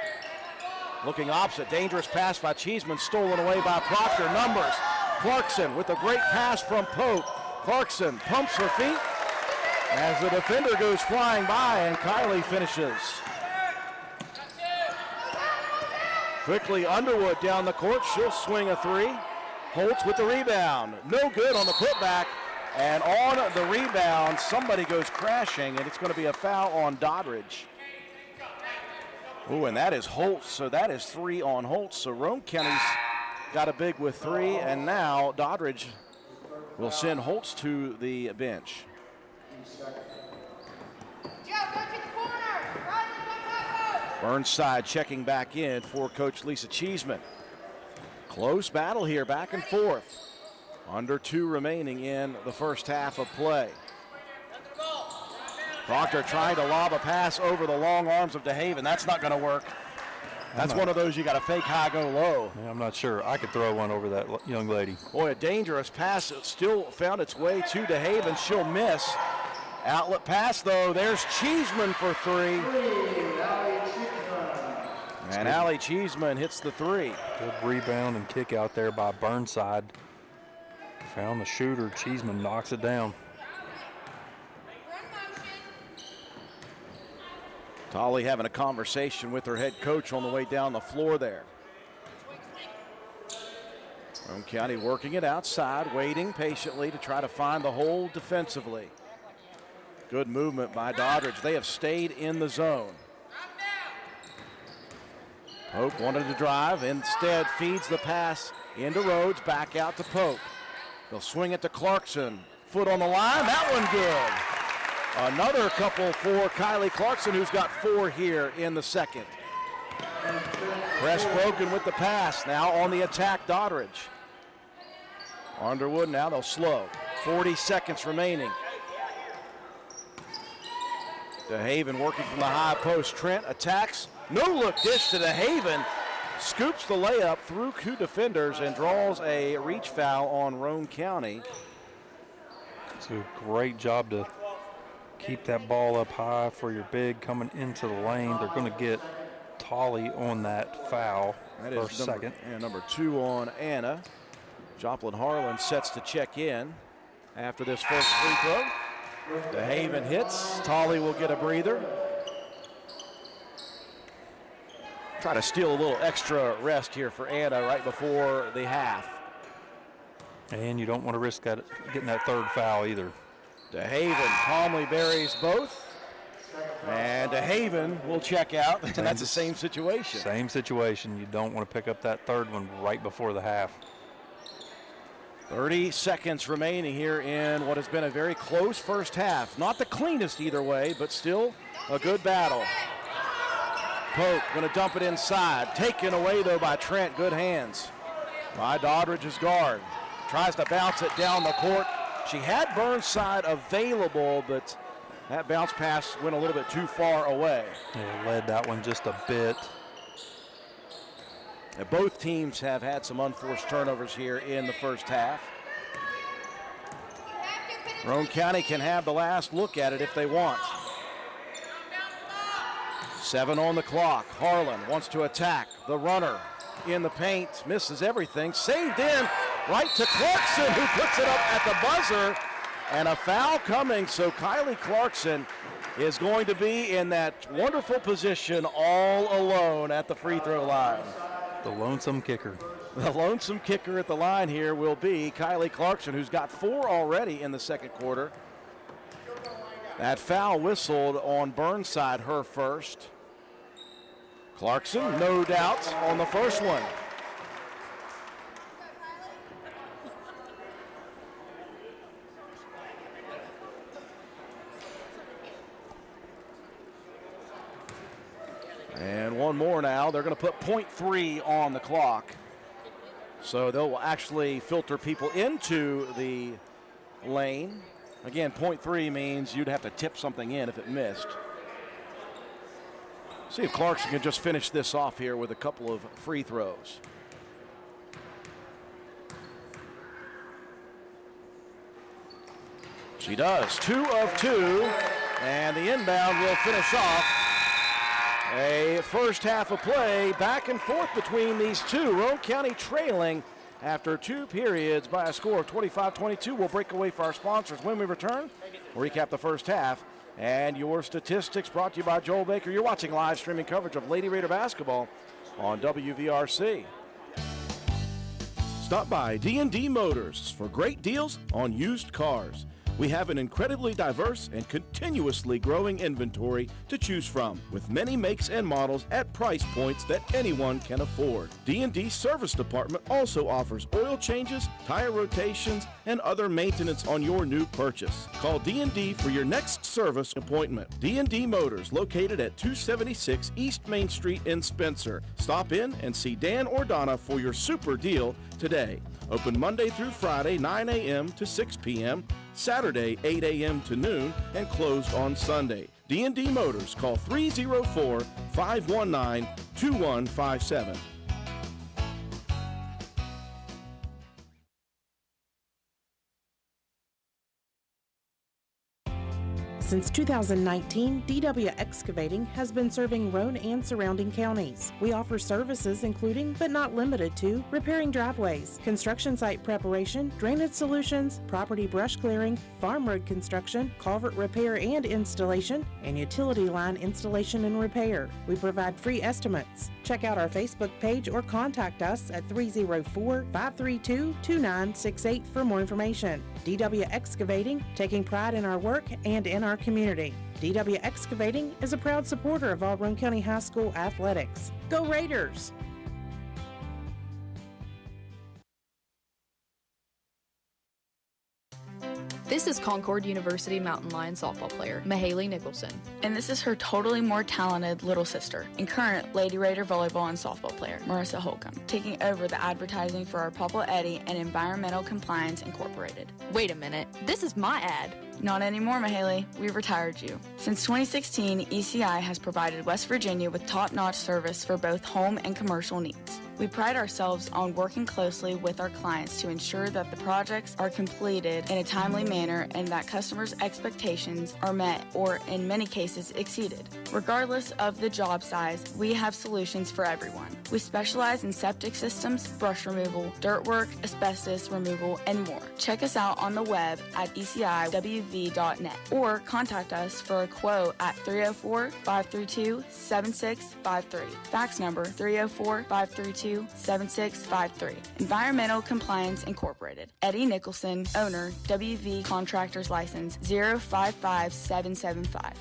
Looking opposite, dangerous pass by Cheeseman, stolen away by Proctor. Numbers, Clarkson with a great pass from Pope. Clarkson pumps her feet as the defender goes flying by, and Kylie finishes. Quickly Underwood down the court, she'll swing a three. Holtz with the rebound, no good on the putback. And on the rebound, somebody goes crashing, and it's going to be a foul on Doddridge. Ooh, and that is Holtz, so that is 3 on Holtz. So Roane County's got a big with 3, and now Doddridge will send Holtz to the bench. Burnside checking back in for Coach Lisa Cheeseman. Close battle here, back and forth. Under 2 remaining in the first half of play. Proctor trying to lob a pass over the long arms of DeHaven. That's not going to work. That's one of those you got to fake high, go low. Yeah, I'm not sure. I could throw one over that young lady. Boy, a dangerous pass. It still found its way to DeHaven. She'll miss. Outlet pass, though. There's Cheeseman for 3. And Allie Cheeseman hits the 3. Good rebound and kick out there by Burnside. Found the shooter. Cheeseman knocks it down. Tolley having a conversation with her head coach on the way down the floor there. Roane County working it outside, waiting patiently to try to find the hole defensively. Good movement by Doddridge. They have stayed in the zone. Pope wanted to drive, instead feeds the pass into Rhodes, back out to Pope. They'll swing it to Clarkson. Foot on the line, that one good. Another couple for Kylie Clarkson, who's got 4 here in the second. Press broken with the pass. Now on the attack, Doddridge. Underwood, now they'll slow. 40 seconds remaining. DeHaven working from the high post. Trent attacks. No look dish to DeHaven. scoops the layup through two defenders and draws a reach foul on Roane County. It's a great job to keep that ball up high for your big coming into the lane. They're going to get Tolley on that foul. That is second. And number 2 on Anna. Joplin Harlan sets to check in after this first free throw. DeHaven hits. Tolley will get a breather. Try to steal a little extra rest here for Anna right before the half. And you don't want to risk getting that third foul either. DeHaven calmly buries both. And DeHaven will check out, and that's the same situation. Same situation. You don't want to pick up that third one right before the half. 30 seconds remaining here in what has been a very close first half. Not the cleanest either way, but still a good battle. Pope going to dump it inside. Taken away, though, by Trent. Good hands by Doddridge's guard. Tries to bounce it down the court. She had Burnside available, but that bounce pass went a little bit too far away. Yeah, led that one just a bit. And both teams have had some unforced turnovers here in the first half. Roane County can have the last look at it if they want. 7 on the clock. Harlan wants to attack. The runner in the paint, misses everything. Saved in, right to Clarkson, who puts it up at the buzzer. And a foul coming, so Kylie Clarkson is going to be in that wonderful position all alone at the free throw line. The lonesome kicker. The lonesome kicker at the line here will be Kylie Clarkson, who's got 4 already in the second quarter. That foul whistled on Burnside, her first. Clarkson, no doubt, on the first one. And one more now. They're going to put .3 on the clock. So they'll actually filter people into the lane. Again, .3 means you'd have to tip something in if it missed. See if Clarkson can just finish this off here with a couple of free throws. She does. 2 of 2. And the inbound will finish off a first half of play, back and forth between these two. Roane County trailing after 2 periods by a score of 25-22. We'll break away for our sponsors. When we return, we'll recap the first half and your statistics, brought to you by Joel Baker. You're watching live streaming coverage of Lady Raider basketball on WVRC. Stop by D&D Motors for great deals on used cars. We have an incredibly diverse and continuously growing inventory to choose from, with many makes and models at price points that anyone can afford. D&D Service Department also offers oil changes, tire rotations, and other maintenance on your new purchase. Call D&D for your next service appointment. D&D Motors, located at 276 East Main Street in Spencer. Stop in and see Dan or Donna for your super deal today. Open Monday through Friday, 9 a.m. to 6 p.m., Saturday, 8 a.m. to noon, and closed on Sunday. D&D Motors, call 304-519-2157. Since 2019, DW Excavating has been serving Roane and surrounding counties. We offer services including, but not limited to, repairing driveways, construction site preparation, drainage solutions, property brush clearing, farm road construction, culvert repair and installation, and utility line installation and repair. We provide free estimates. Check out our Facebook page or contact us at 304-532-2968 for more information. DW Excavating, taking pride in our work and in our community. DW Excavating is a proud supporter of all Roane County High School athletics. Go Raiders! This is Concord University Mountain Lion softball player, Mahaley Nicholson. And this is her totally more talented little sister and current Lady Raider volleyball and softball player, Marissa Holcomb, taking over the advertising for our Papa Eddie and Environmental Compliance Incorporated. Wait a minute, this is my ad. Not anymore, Mahaley. We retired you. Since 2016, ECI has provided West Virginia with top-notch service for both home and commercial needs. We pride ourselves on working closely with our clients to ensure that the projects are completed in a timely manner and that customers' expectations are met or, in many cases, exceeded. Regardless of the job size, we have solutions for everyone. We specialize in septic systems, brush removal, dirt work, asbestos removal, and more. Check us out on the web at eciwv.net or contact us for a quote at 304-532-7653. Fax number 304-532-7653. Environmental Compliance Incorporated. Eddie Nicholson, owner, WV Contractors License 055775.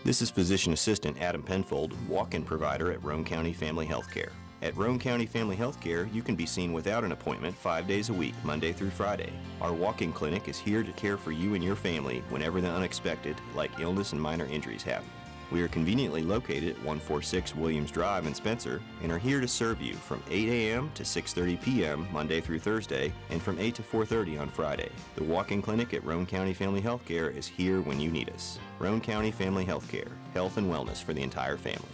This is Physician Assistant Adam Penfold, walk-in provider at Roane County Family Healthcare. At Roane County Family Healthcare, you can be seen without an appointment 5 days a week, Monday through Friday. Our walk-in clinic is here to care for you and your family whenever the unexpected, like illness and minor injuries, happen. We are conveniently located at 146 Williams Drive in Spencer and are here to serve you from 8 a.m. to 6:30 p.m. Monday through Thursday and from 8 to 4:30 on Friday. The walk-in clinic at Roane County Family Healthcare is here when you need us. Roane County Family Healthcare, health and wellness for the entire family.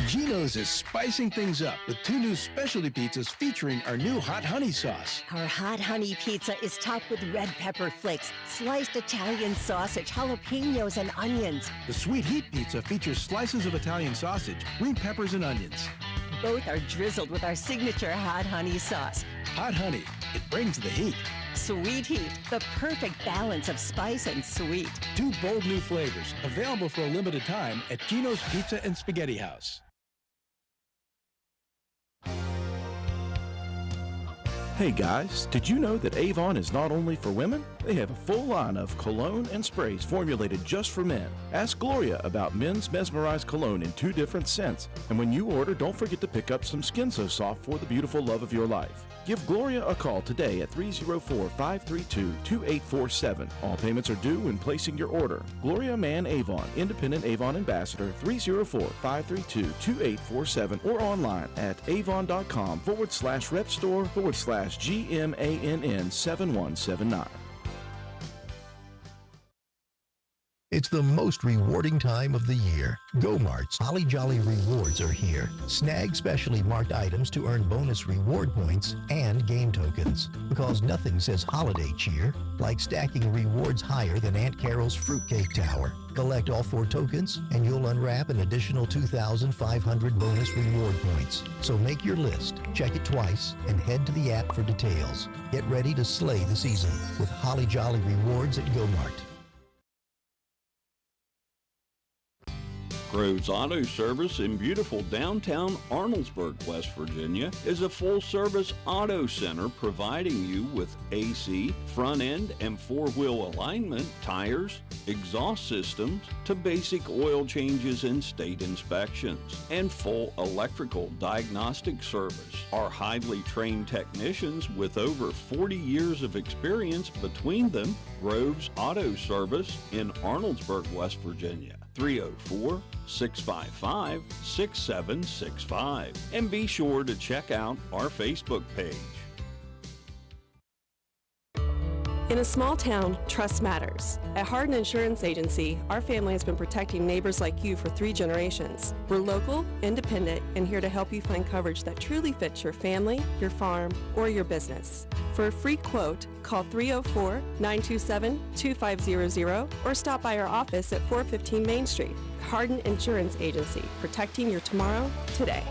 Geno's is spicing things up with 2 new specialty pizzas featuring our new hot honey sauce. Our hot honey pizza is topped with red pepper flakes, sliced Italian sausage, jalapenos, and onions. The sweet heat pizza features slices of Italian sausage, green peppers, and onions. Both are drizzled with our signature hot honey sauce. Hot honey, it brings the heat. Sweet heat, the perfect balance of spice and sweet. 2 bold new flavors, available for a limited time at Geno's Pizza and Spaghetti House. Hey guys, did you know that Avon is not only for women? They have a full line of cologne and sprays formulated just for men. Ask Gloria about men's mesmerized cologne in 2 different scents. And when you order, don't forget to pick up some Skin So Soft for the beautiful love of your life. Give Gloria a call today at 304-532-2847. All payments are due when placing your order. Gloria Mann Avon, Independent Avon Ambassador, 304-532-2847 or online at avon.com/repstore/GMANN7179. It's the most rewarding time of the year. Go-Mart's Holly Jolly Rewards are here. Snag specially marked items to earn bonus reward points and game tokens. Because nothing says holiday cheer like stacking rewards higher than Aunt Carol's Fruitcake Tower. Collect all 4 tokens and you'll unwrap an additional 2,500 bonus reward points. So make your list, check it twice, and head to the app for details. Get ready to slay the season with Holly Jolly Rewards at Go-Mart. Groves Auto Service in beautiful downtown Arnoldesburg, West Virginia, is a full-service auto center providing you with AC, front-end and 4-wheel alignment, tires, exhaust systems, to basic oil changes and state inspections, and full electrical diagnostic service. Our highly trained technicians with over 40 years of experience between them, Groves Auto Service in Arnoldesburg, West Virginia. 304-655-6765. And be sure to check out our Facebook page. In a small town, trust matters. At Hardin Insurance Agency, our family has been protecting neighbors like you for 3 generations. We're local, independent, and here to help you find coverage that truly fits your family, your farm, or your business. For a free quote, call 304-927-2500 or stop by our office at 415 Main Street. Hardin Insurance Agency, protecting your tomorrow today.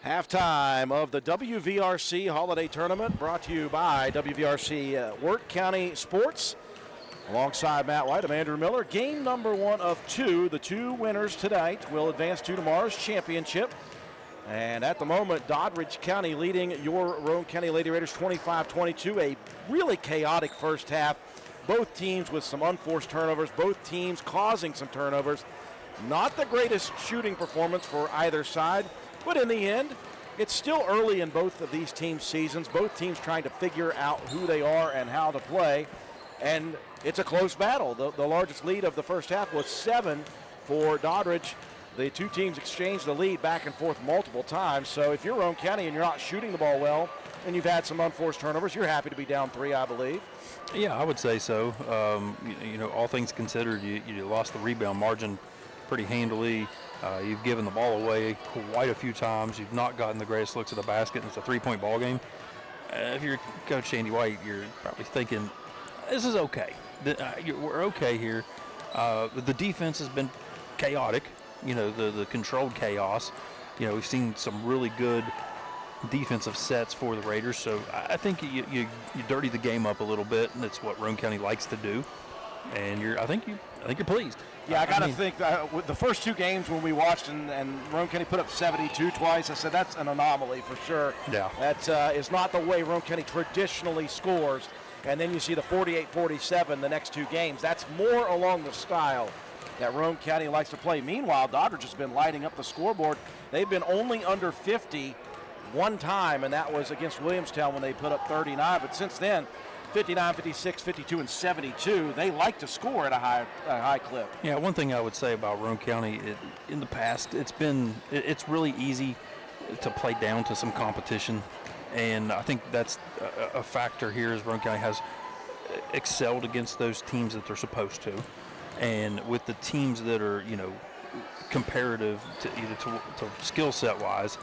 Halftime of the WVRC Holiday Tournament brought to you by WVRC Wirt County Sports. Alongside Matt White, I'm Andrew Miller. Game number 1 of 2. The 2 winners tonight will advance to tomorrow's championship. And at the moment, Doddridge County leading your Roane County Lady Raiders 25-22. A really chaotic first half. Both teams with some unforced turnovers. Both teams causing some turnovers. Not the greatest shooting performance for either side. But in the end, it's still early in both of these teams' seasons. Both teams trying to figure out who they are and how to play. And it's a close battle. The largest lead of the first half was 7 for Doddridge. The two teams exchanged the lead back and forth multiple times. So if you're Roane County and you're not shooting the ball well and you've had some unforced turnovers, you're happy to be down 3, I believe. Yeah, I would say so. All things considered, you lost the rebound margin pretty handily. You've given the ball away quite a few times. You've not gotten the greatest looks at the basket, and it's a 3-point ball game. If you're Coach Andy White, you're probably thinking, this is okay. We're okay here. The defense has been chaotic, the controlled chaos. We've seen some really good defensive sets for the Raiders, so I think you dirty the game up a little bit, and that's what Roane County likes to do. And I think you're pleased. Yeah, I got to think with the first 2 games when we watched and Roane County put up 72 twice, I said that's an anomaly for sure. Yeah. That is not the way Roane County traditionally scores. And then you see the 48-47 the next 2 games. That's more along the style that Roane County likes to play. Meanwhile, Doddridge has been lighting up the scoreboard. They've been only under 50 one time, and that was against Williamstown when they put up 39. But since then, 59, 56, 52, and 72, they like to score at a high clip. Yeah, one thing I would say about Roane County, in the past, it's really easy to play down to some competition. And I think that's a factor here as Roane County has excelled against those teams that they're supposed to. And with the teams that are, comparative to skill set wise,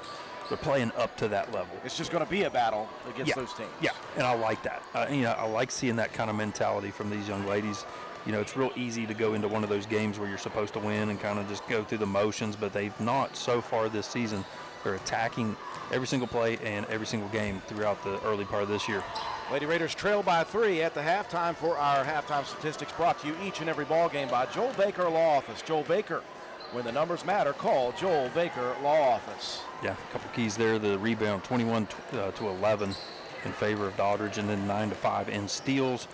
they're playing up to that level. It's just going to be a battle against those teams. Yeah, and I like that. I like seeing that kind of mentality from these young ladies. It's real easy to go into one of those games where you're supposed to win and kind of just go through the motions, but they've not so far this season. They're attacking every single play and every single game throughout the early part of this year. Lady Raiders trail by 3 at the halftime for our halftime statistics brought to you each and every ball game by Joel Baker Law Office. Joel Baker, when the numbers matter, call Joel Baker Law Office. Yeah, a couple keys there. The rebound 21 to 11 in favor of Doddridge, and then 9 to 5 in steals.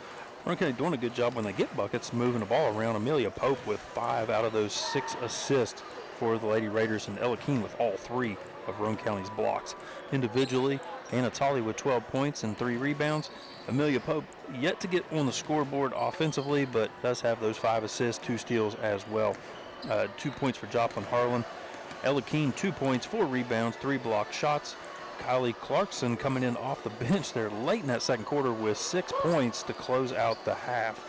Roane County doing a good job when they get buckets, moving the ball around. Amelia Pope with 5 out of those 6 assists for the Lady Raiders, and Ella Keene with all 3 of Roane County's blocks. Individually, Anna Tolley with 12 points and 3 rebounds. Amelia Pope yet to get on the scoreboard offensively, but does have those 5 assists, 2 steals as well. 2 points for Joplin Harlan. Ella Keene, 2 points, 4 rebounds, 3 blocked shots. Kylie Clarkson coming in off the bench there late in that second quarter with 6 points to close out the half.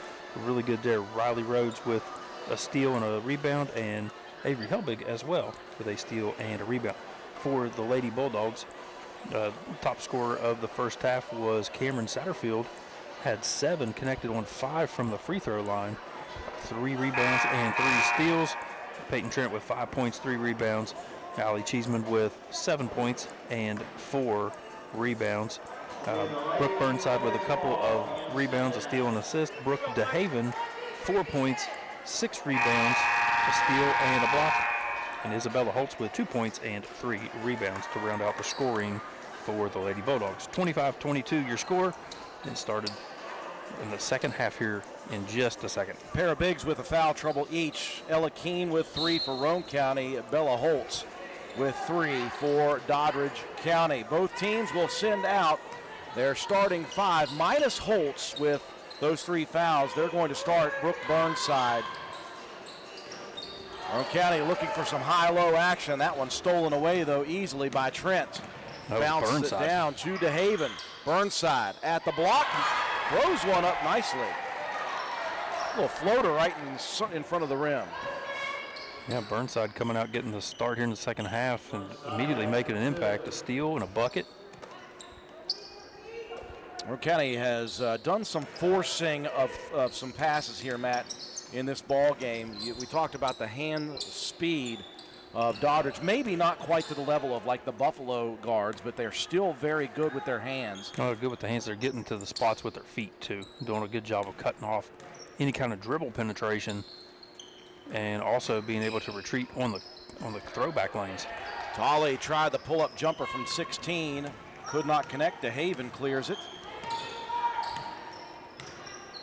Really good there. Riley Rhodes with a steal and a rebound, and Avery Helbig as well with a steal and a rebound. For the Lady Bulldogs, top scorer of the first half was Cameron Satterfield. Had 7, connected on 5 from the free throw line. 3 rebounds and 3 steals. Peyton Trent with 5 points, 3 rebounds. Allie Cheeseman with 7 points and 4 rebounds. Brooke Burnside with a couple of rebounds, a steal and assist. Brooke DeHaven, 4 points, 6 rebounds, a steal and a block. And Isabella Holtz with 2 points and 3 rebounds to round out the scoring for the Lady Bulldogs. 25-22 your score, and started in the second half here in just a second. Pair of bigs with a foul trouble each. Ella Keene with 3 for Roane County. Bella Holtz with 3 for Doddridge County. Both teams will send out their starting 5 minus Holtz with those 3 fouls. They're going to start Brooke Burnside. Roane County looking for some high-low action. That one stolen away, though, easily by Trent. Bounces it down to DeHaven. Burnside at the block. Throws one up nicely. A little floater right in front of the rim. Yeah, Burnside coming out, getting the start here in the second half and immediately making an impact. A steal and a bucket. Roane County has done some forcing of some passes here, Matt, in this ball game. We talked about the hand speed of Doddridge. Maybe not quite to the level of like the Buffalo guards, but they're still very good with their hands. Oh, good with the hands. They're getting to the spots with their feet, too. Doing a good job of cutting off any kind of dribble penetration and also being able to retreat on the throwback lanes. Tolley tried the pull-up jumper from 16. Could not connect. DeHaven clears it.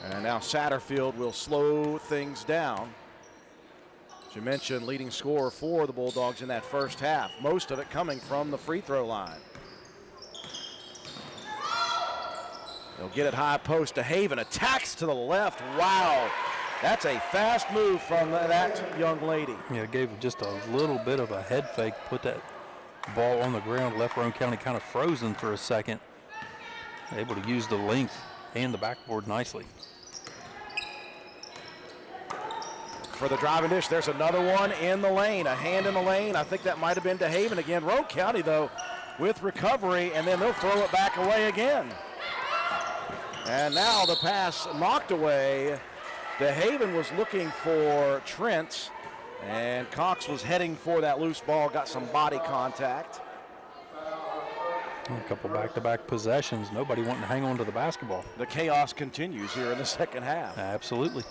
And now Satterfield will slow things down. As you mentioned, leading scorer for the Bulldogs in that first half, most of it coming from the free throw line. They'll get it high post to Haven, attacks to the left. Wow, that's a fast move from that young lady. Yeah, gave just a little bit of a head fake, put that ball on the ground, left Roane County kind of frozen for a second. Able to use the length and the backboard nicely. For the driving dish, there's another one in the lane, a hand in the lane. I think that might have been to Haven again. Roane County, though, with recovery, and then they'll throw it back away again. And now the pass knocked away. DeHaven was looking for Trent, and Cox was heading for that loose ball, got some body contact. A couple back-to-back possessions, nobody wanting to hang on to the basketball. The chaos continues here in the second half. Absolutely.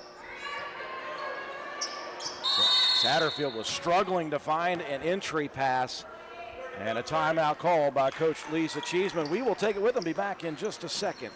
Satterfield was struggling to find an entry pass, and a timeout call by Coach Lisa Cheeseman. We will take it with them, be back in just a second.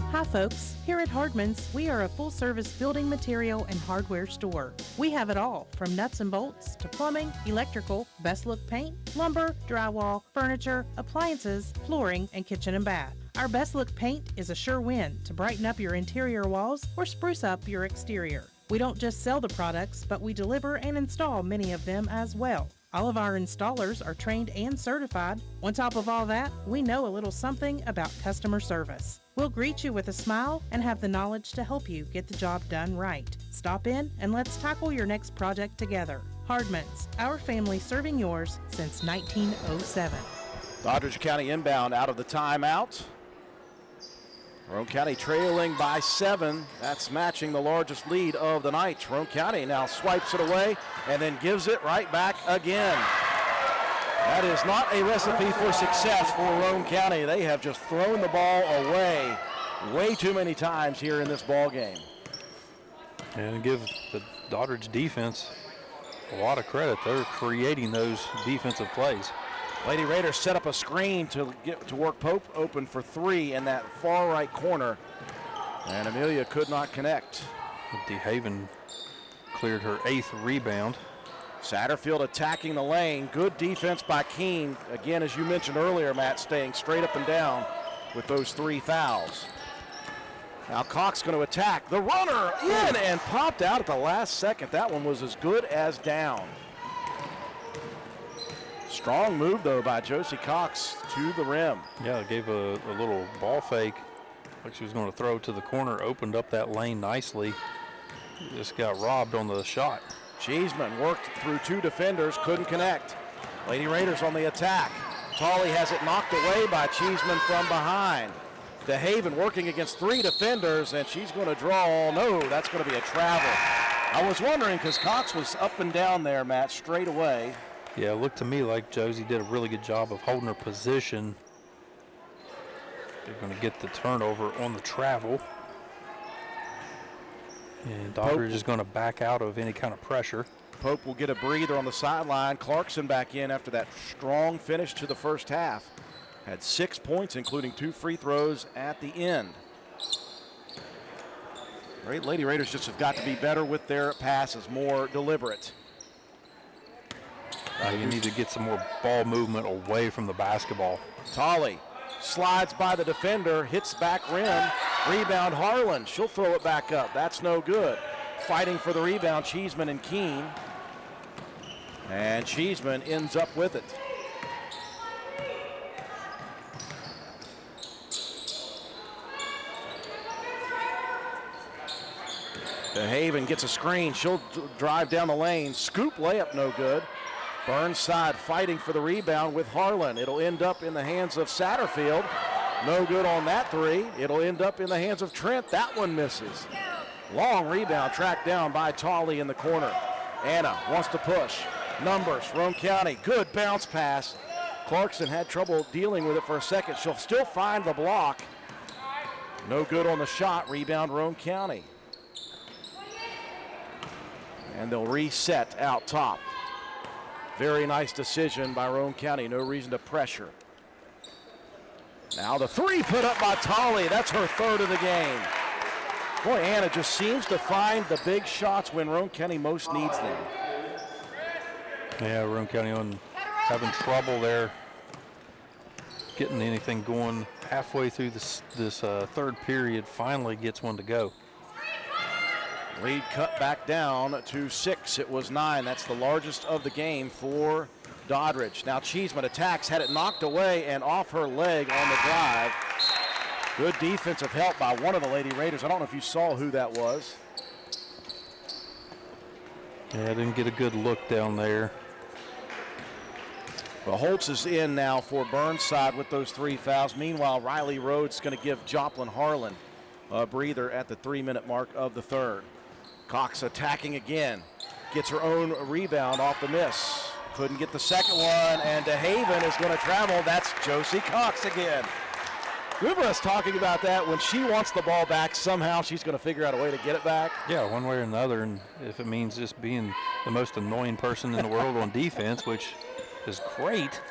Hi folks, here at Hardman's, we are a full-service building material and hardware store. We have it all, from nuts and bolts to plumbing, electrical, best look paint, lumber, drywall, furniture, appliances, flooring, and kitchen and bath. Our best look paint is a sure win to brighten up your interior walls or spruce up your exterior. We don't just sell the products, but we deliver and install many of them as well. All of our installers are trained and certified. On top of all that, we know a little something about customer service. We'll greet you with a smile and have the knowledge to help you get the job done right. Stop in and let's tackle your next project together. Hardman's, our family serving yours since 1907. Doddridge County inbound out of the timeout. Roane County trailing by 7. That's matching the largest lead of the night. Roane County now swipes it away and then gives it right back again. That is not a recipe for success for Roane County. They have just thrown the ball away way too many times here in this ball game. And give the Doddridge defense a lot of credit. They're creating those defensive plays. Lady Raiders set up a screen to get to work Pope open for 3 in that far right corner. And Amelia could not connect. DeHaven cleared her 8th rebound. Satterfield attacking the lane. Good defense by Keene. Again, as you mentioned earlier, Matt, staying straight up and down with those 3 fouls. Now Cox going to attack. The runner in and popped out at the last second. That one was as good as down. Strong move, though, by Josie Cox to the rim. Yeah, gave a little ball fake, like she was going to throw to the corner, opened up that lane nicely. Just got robbed on the shot. Cheeseman worked through 2 defenders, couldn't connect. Lady Raiders on the attack. Tolley has it knocked away by Cheeseman from behind. DeHaven working against 3 defenders, and she's going to draw. No, that's going to be a travel. I was wondering, because Cox was up and down there, Matt, straight away. Yeah, it looked to me like Josie did a really good job of holding her position. They're going to get the turnover on the travel. And Doddridge is going to back out of any kind of pressure. Pope will get a breather on the sideline. Clarkson back in after that strong finish to the first half. Had 6 points, including 2 free throws at the end. Lady Raiders just have got to be better with their passes, more deliberate. You need to get some more ball movement away from the basketball. Tolley slides by the defender, hits back rim, rebound Harlan. She'll throw it back up. That's no good. Fighting for the rebound, Cheeseman and Keene. And Cheeseman ends up with it. DeHaven gets a screen. She'll drive down the lane. Scoop layup, no good. Burnside fighting for the rebound with Harlan. It'll end up in the hands of Satterfield. No good on that 3. It'll end up in the hands of Trent. That one misses. Long rebound tracked down by Tolley in the corner. Anna wants to push. Numbers, Roane County. Good bounce pass. Clarkson had trouble dealing with it for a second. She'll still find the block. No good on the shot. Rebound Roane County. And they'll reset out top. Very nice decision by Roane County. No reason to pressure. Now the 3 put up by Tolley. That's her 3rd of the game. Boy, Anna just seems to find the big shots when Roane County most needs them. Yeah, Roane County having trouble there getting anything going. Halfway through this third period, finally gets one to go. Lead cut back down to 6. It was 9. That's the largest of the game for Doddridge. Now Cheeseman attacks, had it knocked away and off her leg on the drive. Good defensive help by one of the Lady Raiders. I don't know if you saw who that was. Yeah, I didn't get a good look down there. Well, Holtz is in now for Burnside with those 3 fouls. Meanwhile, Riley Rhodes going to give Joplin Harlan a breather at the 3-minute mark of the third. Cox attacking again. Gets her own rebound off the miss. Couldn't get the second one, and DeHaven is going to travel. That's Josie Cox again. Remember us talking about that? When she wants the ball back, somehow she's going to figure out a way to get it back. Yeah, one way or another, and if it means just being the most annoying person in the world on defense, which is great,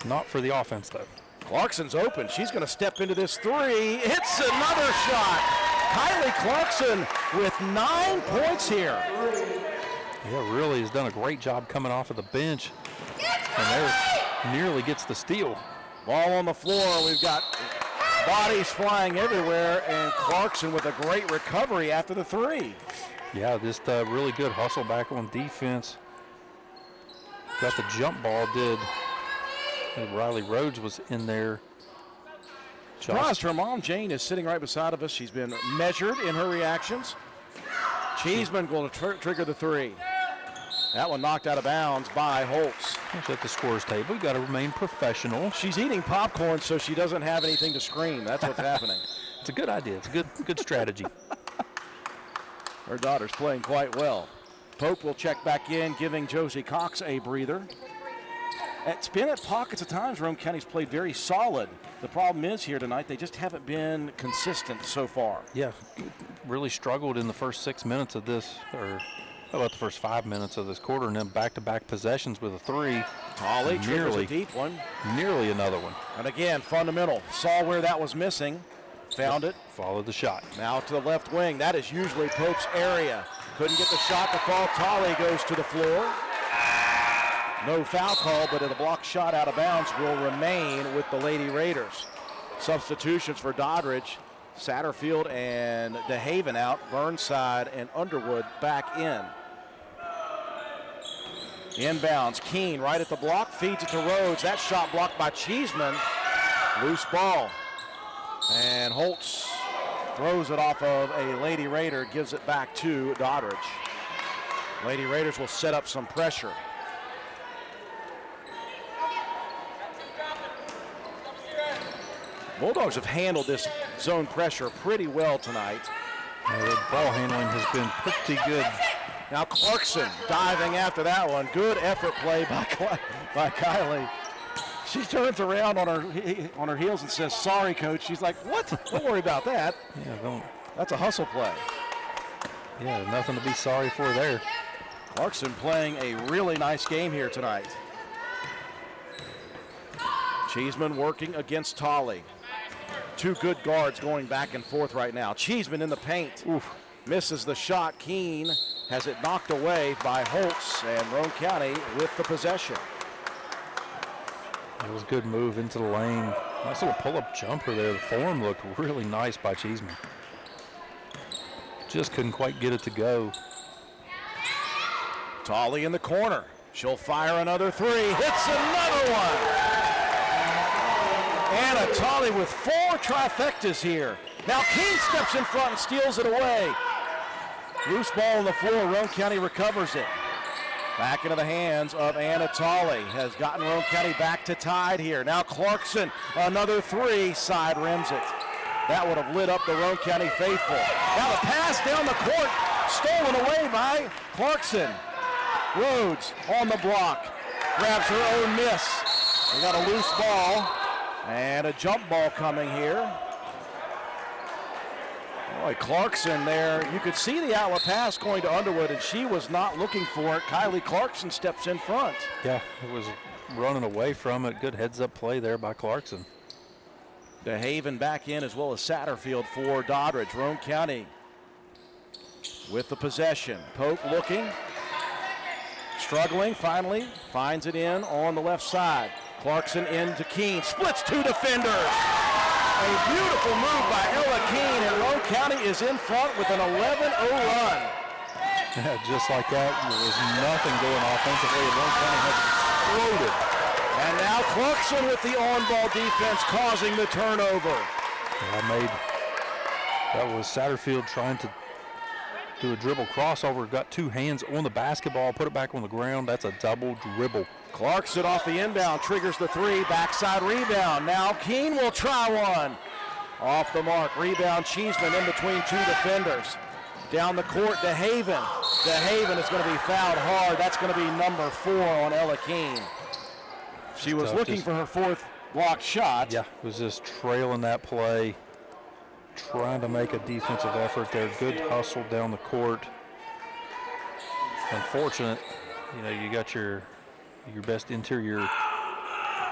not for the offense, though. Clarkson's open. She's going to step into this 3. It's another shot. Kylie Clarkson with 9 points here. Yeah, really has done a great job coming off of the bench. And there nearly gets the steal. Ball on the floor. We've got bodies flying everywhere, and Clarkson with a great recovery after the 3. Yeah, just really good hustle back on defense. Got the jump ball, did. Riley Rhodes was in there. Surprised her mom, Jane, is sitting right beside of us. She's been measured in her reactions. Cheeseman going to trigger the 3. That one knocked out of bounds by Holtz. She's at the scorer's table. You got to remain professional. She's eating popcorn so she doesn't have anything to scream. That's what's happening. It's a good idea. It's a good strategy. Her daughter's playing quite well. Pope will check back in, giving Josie Cox a breather. It's been at pockets of times Roane County's played very solid. The problem is here tonight, they just haven't been consistent so far. Yeah, really struggled in the first 6 minutes of this, or how about the first 5 minutes of this quarter, and then back-to-back possessions with a 3. Tolley triggers a deep one. Nearly another one. And again, fundamental. Saw where that was missing, found it. Followed the shot. Now to the left wing. That is usually Pope's area. Couldn't get the shot to fall. Tolley goes to the floor. No foul call, but a blocked shot out of bounds will remain with the Lady Raiders. Substitutions for Doddridge. Satterfield and DeHaven out. Burnside and Underwood back in. Inbounds. Keene right at the block. Feeds it to Rhodes. That shot blocked by Cheeseman. Loose ball. And Holtz throws it off of a Lady Raider. Gives it back to Doddridge. Lady Raiders will set up some pressure. Bulldogs have handled this zone pressure pretty well tonight. The ball handling has been pretty good. Now Clarkson diving after that one. Good effort play by Kylie. She turns around on her heels and says, "Sorry, coach." She's like, "What? Don't worry about that." Yeah, don't. That's a hustle play. Yeah, nothing to be sorry for there. Clarkson playing a really nice game here tonight. Cheeseman working against Tolley. Two good guards going back and forth right now. Cheeseman in the paint. Oof. Misses the shot. Keene has it knocked away by Holtz, and Roane County with the possession. It was a good move into the lane. Nice little pull-up jumper there. The form looked really nice by Cheeseman. Just couldn't quite get it to go. Tolley in the corner. She'll fire another 3. Hits another one. Anna Tolley with 4 trifectas here. Now Keene steps in front and steals it away. Loose ball on the floor. Roane County recovers it. Back into the hands of Anna Tolley. Has gotten Roane County back to tied here. Now Clarkson, another 3, side rims it. That would have lit up the Roane County faithful. Now the pass down the court, stolen away by Clarkson. Rhodes on the block, grabs her own miss. We got a loose ball and a jump ball coming here. Boy, Clarkson there, you could see the outlet pass going to Underwood, and she was not looking for it. Kylie Clarkson steps in front. Yeah, it was running away from it. Good heads-up play there by Clarkson. DeHaven back in, as well as Satterfield for Doddridge. Roane County with the possession. Pope looking, struggling, finally finds it in on the left side. Clarkson into Keene, splits two defenders. A beautiful move by Ella Keene, and Roane County is in front with an 11-0 run. Yeah, just like that, there was nothing going offensively, and Roane County has exploded. And now Clarkson with the on-ball defense causing the turnover. That was Satterfield trying to do a dribble crossover, got two hands on the basketball, put it back on the ground. That's a double dribble. Clarkson off the inbound, triggers the three, backside rebound. Now Keene will try one. Off the mark, rebound Cheeseman in between two defenders. Down the court, DeHaven. DeHaven is going to be fouled hard. That's going to be number 4 on Ella Keene. She was looking for her 4th blocked shot. Yeah, was just trailing that play, trying to make a defensive effort there. Good hustle down the court. Unfortunate, you got your best interior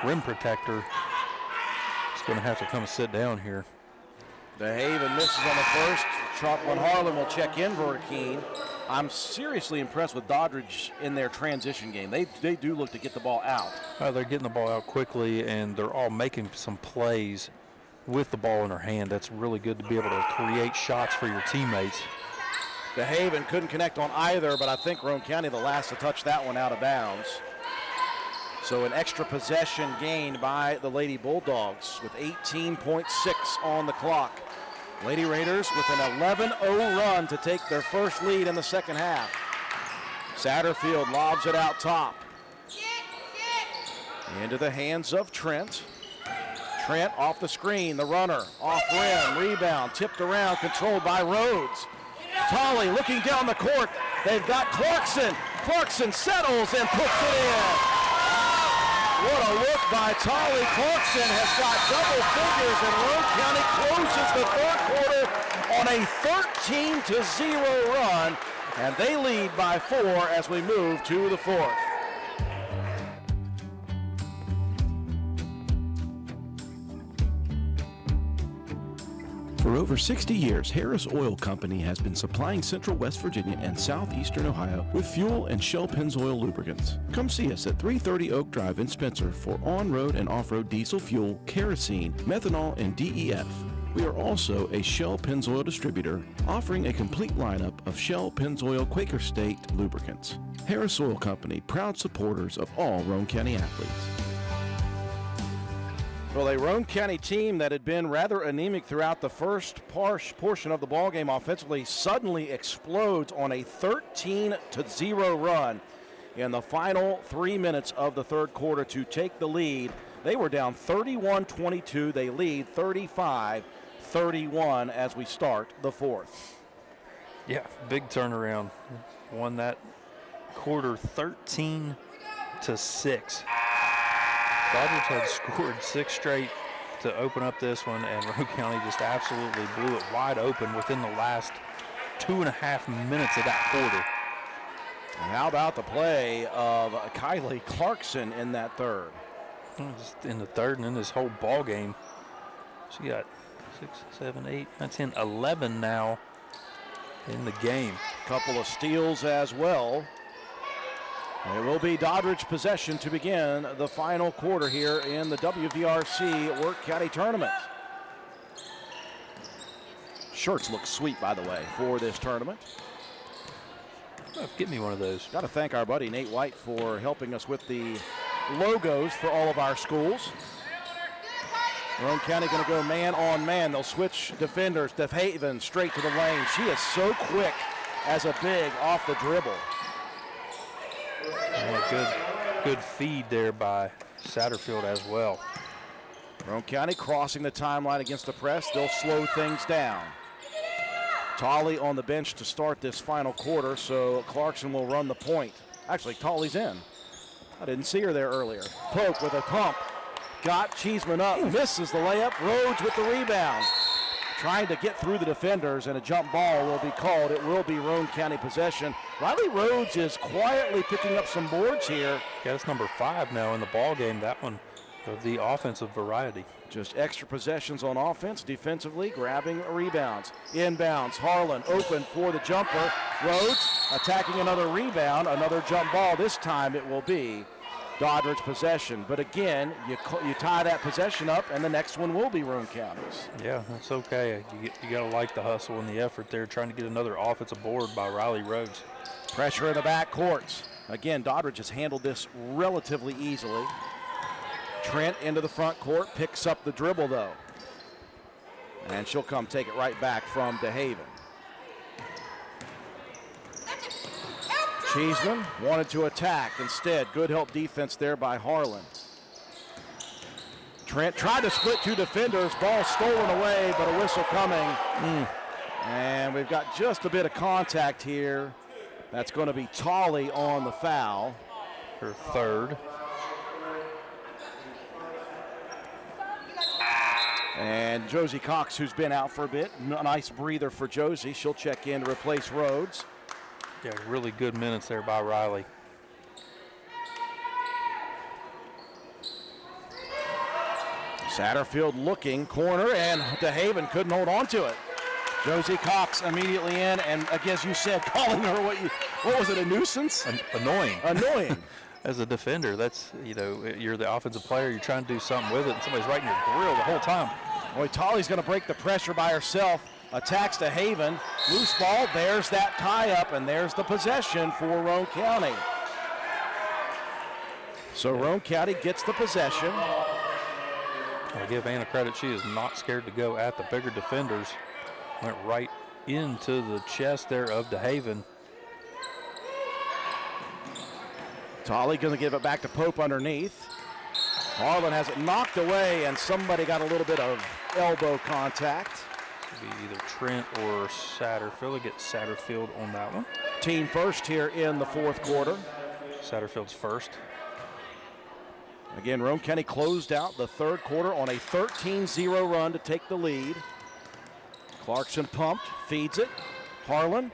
rim protector. It's going to have to come sit down here. DeHaven misses on the first. Chalkman Harlan will check in for Keene. I'm seriously impressed with Doddridge in their transition game. They do look to get the ball out. They're getting the ball out quickly, and they're all making some plays with the ball in their hand. That's really good to be able to create shots for your teammates. DeHaven couldn't connect on either, but I think Roane County the last to touch that one out of bounds. So an extra possession gained by the Lady Bulldogs with 18.6 on the clock. Lady Raiders with an 11-0 run to take their first lead in the second half. Satterfield lobs it out top. Into the hands of Trent. Trent off the screen, the runner, off rim, rebound, tipped around, controlled by Rhodes. Tolley looking down the court. They've got Clarkson. Clarkson settles and puts it in. What a look by Tolley. Clarkson has got double figures, and Roane County closes the third quarter on a 13-0 run, and they lead by 4 as we move to the 4th. For over 60 years, Harris Oil Company has been supplying Central West Virginia and Southeastern Ohio with fuel and Shell Pennzoil lubricants. Come see us at 330 Oak Drive in Spencer for on-road and off-road diesel fuel, kerosene, methanol, and DEF. We are also a Shell Pennzoil distributor, offering a complete lineup of Shell Pennzoil Quaker State lubricants. Harris Oil Company, proud supporters of all Roane County athletes. Well, a Roane County team that had been rather anemic throughout the first portion of the ballgame offensively suddenly explodes on a 13-0 run in the final 3 minutes of the third quarter to take the lead. They were down 31-22. They lead 35-31 as we start the 4th. Yeah, big turnaround. Won that quarter 13-6. Doddridge had scored 6 straight to open up this one, and Roane County just absolutely blew it wide open within the last 2.5 minutes of that quarter. And how about the play of Kylie Clarkson in that third? Just in the third and in this whole ball game. She got 6, 7, 8, 9, 10, 11 now in the game. Couple of steals as well. It will be Doddridge possession to begin the final quarter here in the WVRC Work County Tournament. Shirts look sweet, by the way, for this tournament. Get me one of those. Got to thank our buddy Nate White for helping us with the logos for all of our schools. Roane County going to go man on man. They'll switch defenders. DeHaven straight to the lane. She is so quick as a big off the dribble. Good feed there by Satterfield as well. Roane County crossing the timeline against the press. They'll slow things down. Tolley on the bench to start this final quarter, so Clarkson will run the point. Actually, Tolley's in. I didn't see her there earlier. Pope with a pump. Got Cheeseman up, misses the layup. Rhodes with the rebound. Trying to get through the defenders, and a jump ball will be called. It will be Roane County possession. Riley Rhodes is quietly picking up some boards here. Yeah, it's number 5 now in the ball game. That one of the offensive variety. Just extra possessions on offense, defensively, grabbing rebounds. Inbounds, Harlan open for the jumper. Rhodes attacking another rebound, another jump ball. This time it will be Doddridge possession. But again, you tie that possession up, and the next one will be Roane County's. Yeah, that's okay. You got to like the hustle and the effort there, trying to get another offensive board by Riley Rhodes. Pressure in the back courts. Again, Doddridge has handled this relatively easily. Trent into the front court, picks up the dribble though. And she'll come take it right back from DeHaven. Cheeseman wanted to attack. Instead, good help defense there by Harlan. Trent tried to split two defenders. Ball stolen away, but a whistle coming. And we've got just a bit of contact here. That's going to be Tolley on the foul. Her third. And Josie Cox, who's been out for a bit. Nice breather for Josie. She'll check in to replace Rhodes. Yeah, really good minutes there by Riley. Satterfield looking, corner, and DeHaven couldn't hold on to it. Josie Cox immediately in, and as you said, calling her what was it, a nuisance? Annoying. Annoying. As a defender, that's, you're the offensive player, you're trying to do something with it, and somebody's right in your grill the whole time. Boy, Tolley's going to break the pressure by herself. Attacks DeHaven. Loose ball, there's that tie-up, and there's the possession for Roane County. So Roane County gets the possession. I'll give Anna credit. She is not scared to go at the bigger defenders. Went right into the chest there of DeHaven. Tolley going to give it back to Pope underneath. Harlan has it knocked away, and somebody got a little bit of elbow contact. Be either Trent or Satterfield. I get Satterfield on that one. Team first here in the fourth quarter. Satterfield's first. Again, Roane County closed out the third quarter on a 13-0 run to take the lead. Clarkson pumped, feeds it. Harlan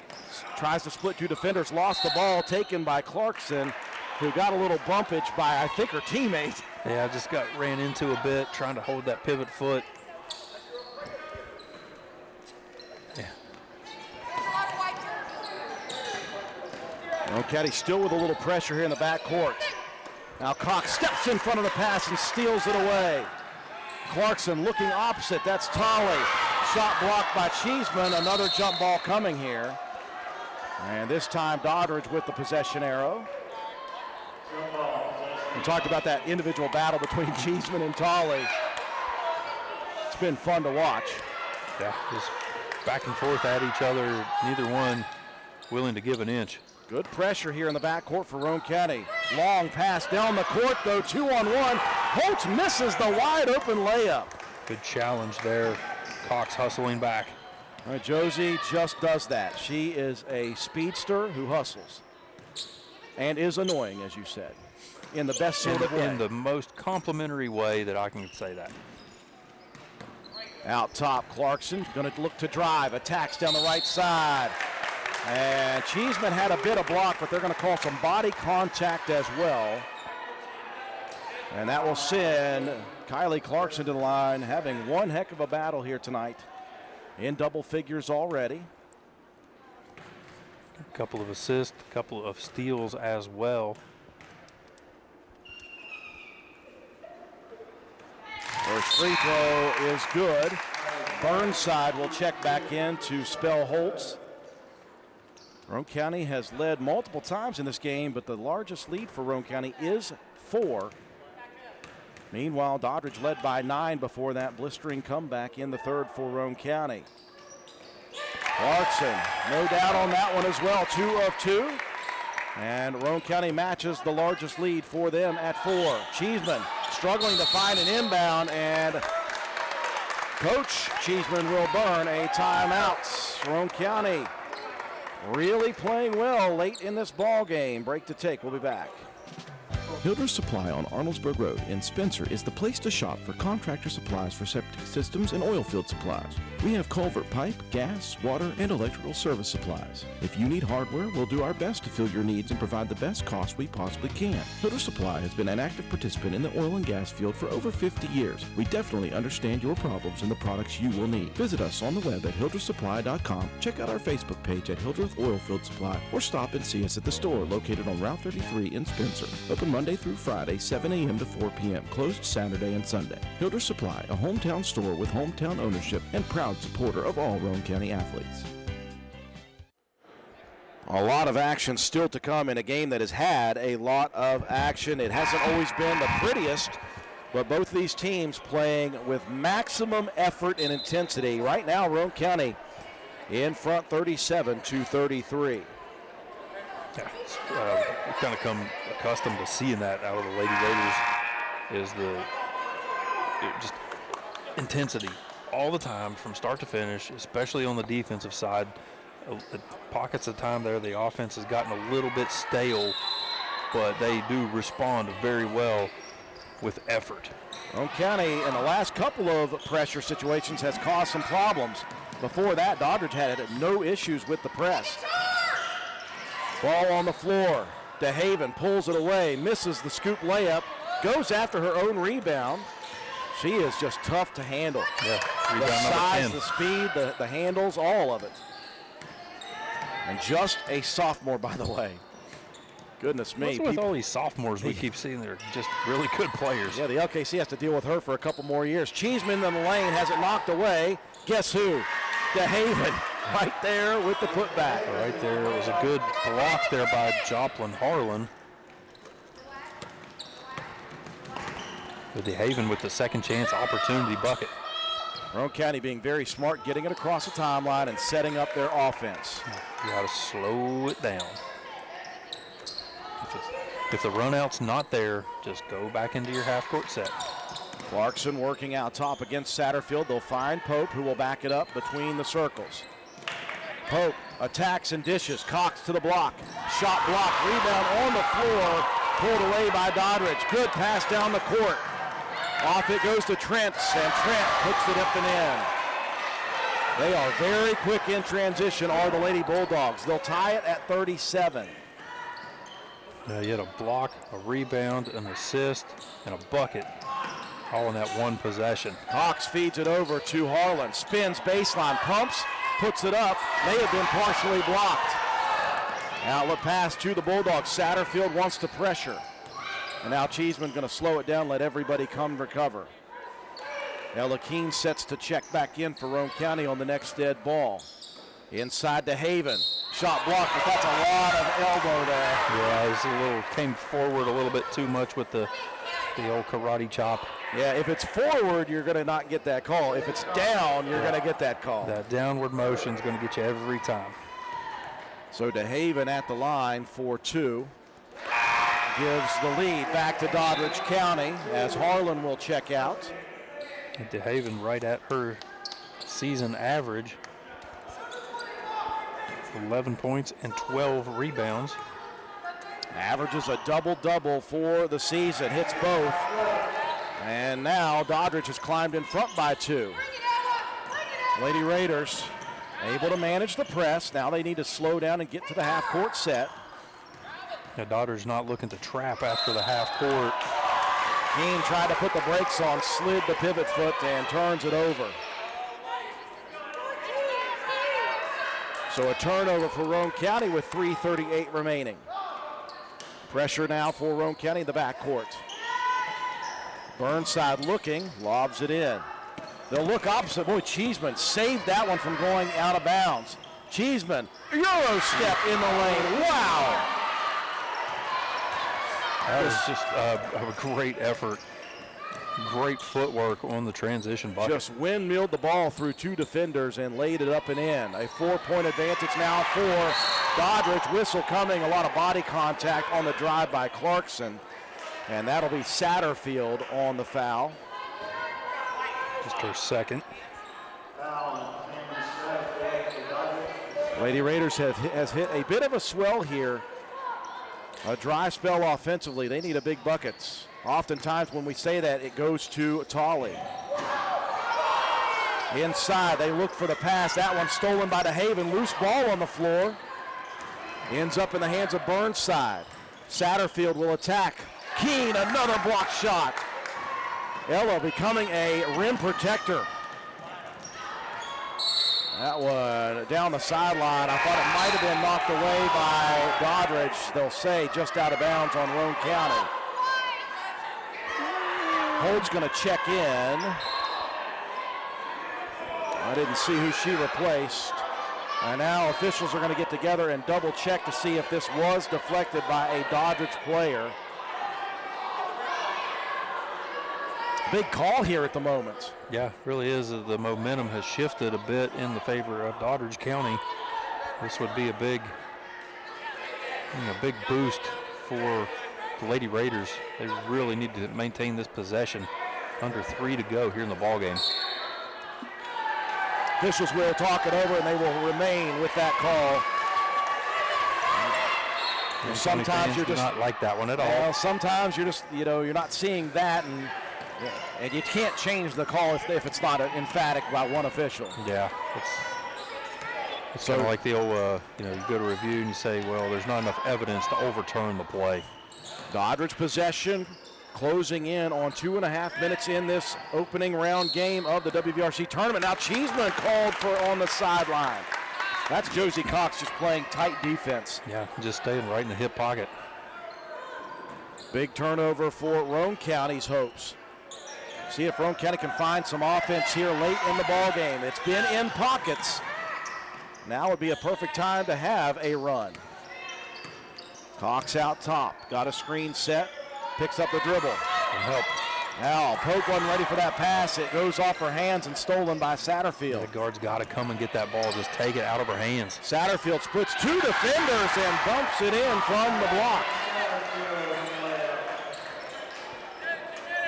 tries to split two defenders, lost the ball, taken by Clarkson, who got a little bumpage by, I think, her teammate. Yeah, just ran into a bit, trying to hold that pivot foot. Yeah. Roane County still with a little pressure here in the backcourt. Now Cox steps in front of the pass and steals it away. Clarkson looking opposite, that's Tolley. Shot blocked by Cheeseman, another jump ball coming here. And this time Doddridge with the possession arrow. We talked about that individual battle between Cheeseman and Tolley. It's been fun to watch. Yeah, just back and forth at each other, neither one willing to give an inch. Good pressure here in the backcourt for Roane County. Long pass down the court, though, 2-on-1. Holtz misses the wide open layup. Good challenge there. Cox hustling back. All right, Josie just does that. She is a speedster who hustles and is annoying, as you said, in the best sort of way. In the most complimentary way that I can say that. Out top, Clarkson going to look to drive. Attacks down the right side. And Cheeseman had a bit of block, but they're going to call some body contact as well. And that will send Kylie Clarkson to the line, having one heck of a battle here tonight. In double figures already. A couple of assists, a couple of steals as well. First free throw is good. Burnside will check back in to spell Holtz. Roane County has led multiple times in this game, but the largest lead for Roane County is 4. Meanwhile, Doddridge led by 9 before that blistering comeback in the third for Roane County. Clarkson, no doubt on that one as well, 2 of 2. And Roane County matches the largest lead for them at 4. Cheeseman struggling to find an inbound, and Coach Cheeseman will burn a timeout. Roane County really playing well late in this ball game. Break to take. We'll be back. Hildreth Supply on Arnoldesburg Road in Spencer is the place to shop for contractor supplies for septic systems and oil field supplies. We have culvert pipe, gas, water, and electrical service supplies. If you need hardware, we'll do our best to fill your needs and provide the best cost we possibly can. Hildreth Supply has been an active participant in the oil and gas field for over 50 years. We definitely understand your problems and the products you will need. Visit us on the web at hildrethsupply.com. Check out our Facebook page at Hildreth Oilfield Supply or stop and see us at the store located on Route 33 in Spencer. Open Monday through Friday, 7 a.m. to 4 p.m. Closed Saturday and Sunday. Hildreth Supply, a hometown store with hometown ownership and proud supporter of all Roane County athletes. A lot of action still to come in a game that has had a lot of action. It hasn't always been the prettiest, but both these teams playing with maximum effort and intensity. Right now, Roane County in front 37-33. Yeah, we've kind of come accustomed to seeing that out of the Lady Raiders, is just intensity all the time from start to finish, especially on the defensive side. Pockets of time there, the offense has gotten a little bit stale, but they do respond very well with effort. Roane County in the last couple of pressure situations has caused some problems. Before that, Doddridge had no issues with the press. Ball on the floor. DeHaven pulls it away, misses the scoop layup, goes after her own rebound. She is just tough to handle. Yeah, the size, the speed, the handles, all of it. And just a sophomore, by the way. Goodness me. What's with all these sophomores we keep seeing? They're just really good players. Yeah, the LKC has to deal with her for a couple more years. Cheeseman in the lane has it knocked away. Guess who? DeHaven right there with the putback. Right there. It was a good block there by Joplin Harlan. With DeHaven with the second chance opportunity bucket. Roane County being very smart, getting it across the timeline and setting up their offense. You got to slow it down. If the run out's not there, just go back into your half-court set. Clarkson working out top against Satterfield. They'll find Pope, who will back it up between the circles. Pope attacks and dishes. Cox to the block. Shot block. Rebound on the floor. Pulled away by Doddridge. Good pass down the court. Off it goes to Trent, and Trent puts it up and in. They are very quick in transition, are the Lady Bulldogs. They'll tie it at 37. You had a block, a rebound, an assist, and a bucket, all in that one possession. Cox feeds it over to Harlan. Spins baseline, pumps, puts it up. May have been partially blocked. Outlet pass to the Bulldogs. Satterfield wants to pressure. And now Cheeseman going to slow it down, let everybody come recover. Ella Keene sets to check back in for Roane County on the next dead ball. Inside to Haven. Shot blocked, but that's a lot of elbow there. Yeah, it was came forward a little bit too much with the old karate chop. Yeah, if it's forward, you're going to not get that call. If it's down, you're going to get that call. That downward motion is going to get you every time. So DeHaven at the line for two. Gives the lead back to Doddridge County as Harlan will check out. And DeHaven right at her season average. 11 points and 12 rebounds. Averages a double-double for the season. Hits both. And now Doddridge has climbed in front by two. Lady Raiders able to manage the press. Now they need to slow down and get to the half-court set. Now Doddridge not looking to trap after the half-court. Keene tried to put the brakes on, slid the pivot foot, and turns it over. So a turnover for Roane County with 3:38 remaining. Pressure now for Roane County in the backcourt. Burnside looking, lobs it in. They'll look opposite. Boy, Cheeseman saved that one from going out of bounds. Cheeseman, Euro step in the lane. Wow. That was just a great effort. Great footwork on the transition bucket. Just windmilled the ball through two defenders and laid it up and in. A 4-point advantage now for Doddridge. Whistle coming, a lot of body contact on the drive by Clarkson. And that'll be Satterfield on the foul. Just her second. Lady Raiders has hit a bit of a swell here A dry spell offensively. They need a big buckets. Oftentimes when we say that, it goes to Tolley. Inside, they look for the pass. That one stolen by DeHaven. Loose ball on the floor. Ends up in the hands of Burnside. Satterfield will attack. Keene, another block shot. Ella becoming a rim protector. That one down the sideline. I thought it might have been knocked away by Doddridge. They'll say just out of bounds on Roane County. Holt's going to check in. I didn't see who she replaced. And now officials are going to get together and double check to see if this was deflected by a Doddridge player. Big call here at the moment. Yeah, really is. The momentum has shifted a bit in the favor of Doddridge County. This would be a big boost for the Lady Raiders. They really need to maintain this possession. Under 3 to go here in the ballgame. Officials will talk it over, and they will remain with that call. And sometimes you're just not like that one at all. Well, sometimes you're just, you're not seeing that, and you can't change the call if it's not emphatic by one official. Yeah, it's kind of like the old, you go to review and you say, well, there's not enough evidence to overturn the play. Doddridge possession. Closing in on 2.5 minutes in this opening round game of the WVRC tournament. Now Cheeseman called for on the sideline. That's Josie Cox just playing tight defense. Yeah, just staying right in the hip pocket. Big turnover for Roane County's hopes. See if Roane County can find some offense here late in the ball game. It's been in pockets. Now would be a perfect time to have a run. Cox out top, got a screen set. Picks up the dribble. Help. Now, Pope wasn't ready for that pass. It goes off her hands and stolen by Satterfield. The guard's got to come and get that ball. Just take it out of her hands. Satterfield splits 2 defenders and bumps it in from the block.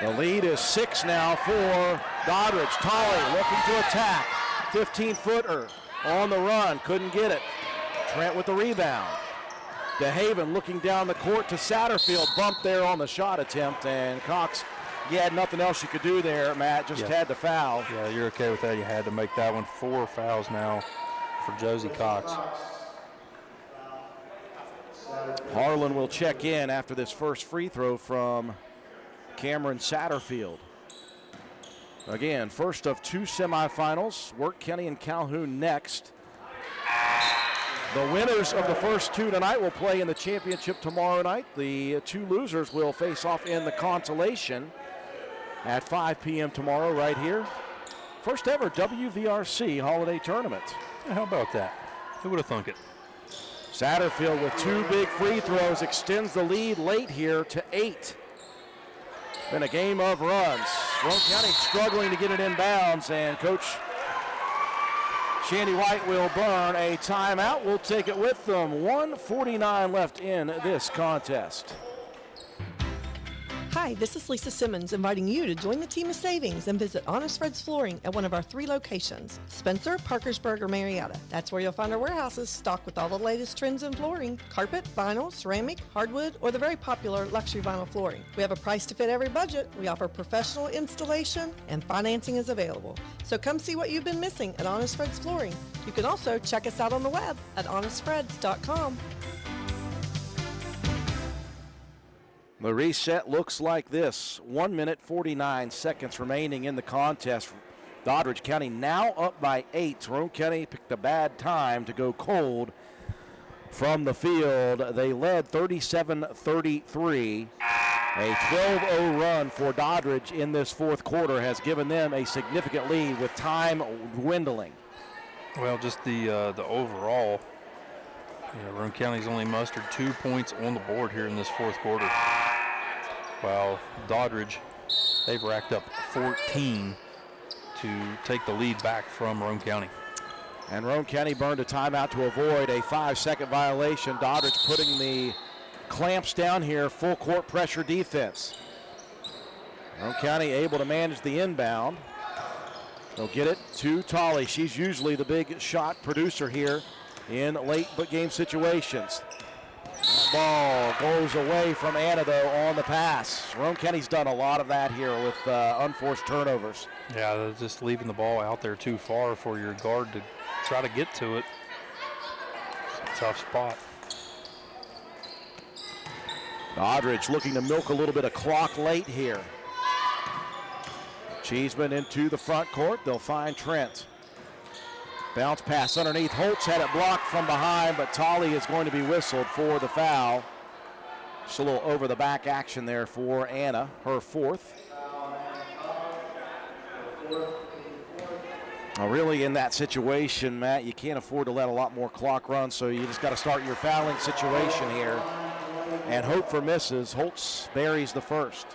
The lead is 6 now for Doddridge. Tolley looking to attack. 15-footer on the run. Couldn't get it. Trent with the rebound. DeHaven looking down the court to Satterfield. Bumped there on the shot attempt, and Cox, you had nothing else you could do there, Matt. Just had to foul. Yeah, you're okay with that. You had to make that one. 4 fouls now for Josie Cox. Harlan will check in after this first free throw from Cameron Satterfield. Again, first of 2 semifinals. Work County and Calhoun next. The winners of the first 2 tonight will play in the championship tomorrow night. The 2 losers will face off in the consolation at 5 p.m. tomorrow right here. First ever WVRC holiday tournament. Yeah, how about that? Who would have thunk it? Satterfield with 2 big free throws extends the lead late here to 8. Been a game of runs. Roane County struggling to get it inbounds, and Coach Shandy White will burn a timeout. We'll take it with them. 1:49 left in this contest. Hi, this is Lisa Simmons inviting you to join the team of savings and visit Honest Fred's Flooring at one of our 3 locations, Spencer, Parkersburg, or Marietta. That's where you'll find our warehouses stocked with all the latest trends in flooring, carpet, vinyl, ceramic, hardwood, or the very popular luxury vinyl flooring. We have a price to fit every budget. We offer professional installation and financing is available. So come see what you've been missing at Honest Fred's Flooring. You can also check us out on the web at honestfreds.com. The reset looks like this. 1 minute, 49 seconds remaining in the contest. Doddridge County now up by 8. Roane County picked a bad time to go cold from the field. They led 37-33. A 12-0 run for Doddridge in this fourth quarter has given them a significant lead with time dwindling. Well, just the overall, Roane County's only mustered 2 points on the board here in this fourth quarter. While Doddridge, they've racked up 14 to take the lead back from Roane County. And Roane County burned a timeout to avoid a 5-second violation. Doddridge putting the clamps down here, full court pressure defense. Roane County able to manage the inbound. They'll get it to Tolley. She's usually the big shot producer here in late game situations. ball goes away from Anna, though, on the pass. Roane County's done a lot of that here with unforced turnovers. Yeah, they're just leaving the ball out there too far for your guard to try to get to it. It's a tough spot. Doddridge looking to milk a little bit of clock late here. Cheeseman into the front court. They'll find Trent. Bounce pass underneath. Holtz had it blocked from behind, but Tolley is going to be whistled for the foul. Just a little over-the-back action there for Anna, her fourth. Well, really in that situation, Matt, you can't afford to let a lot more clock run, so you just got to start your fouling situation here and hope for misses. Holtz buries the first.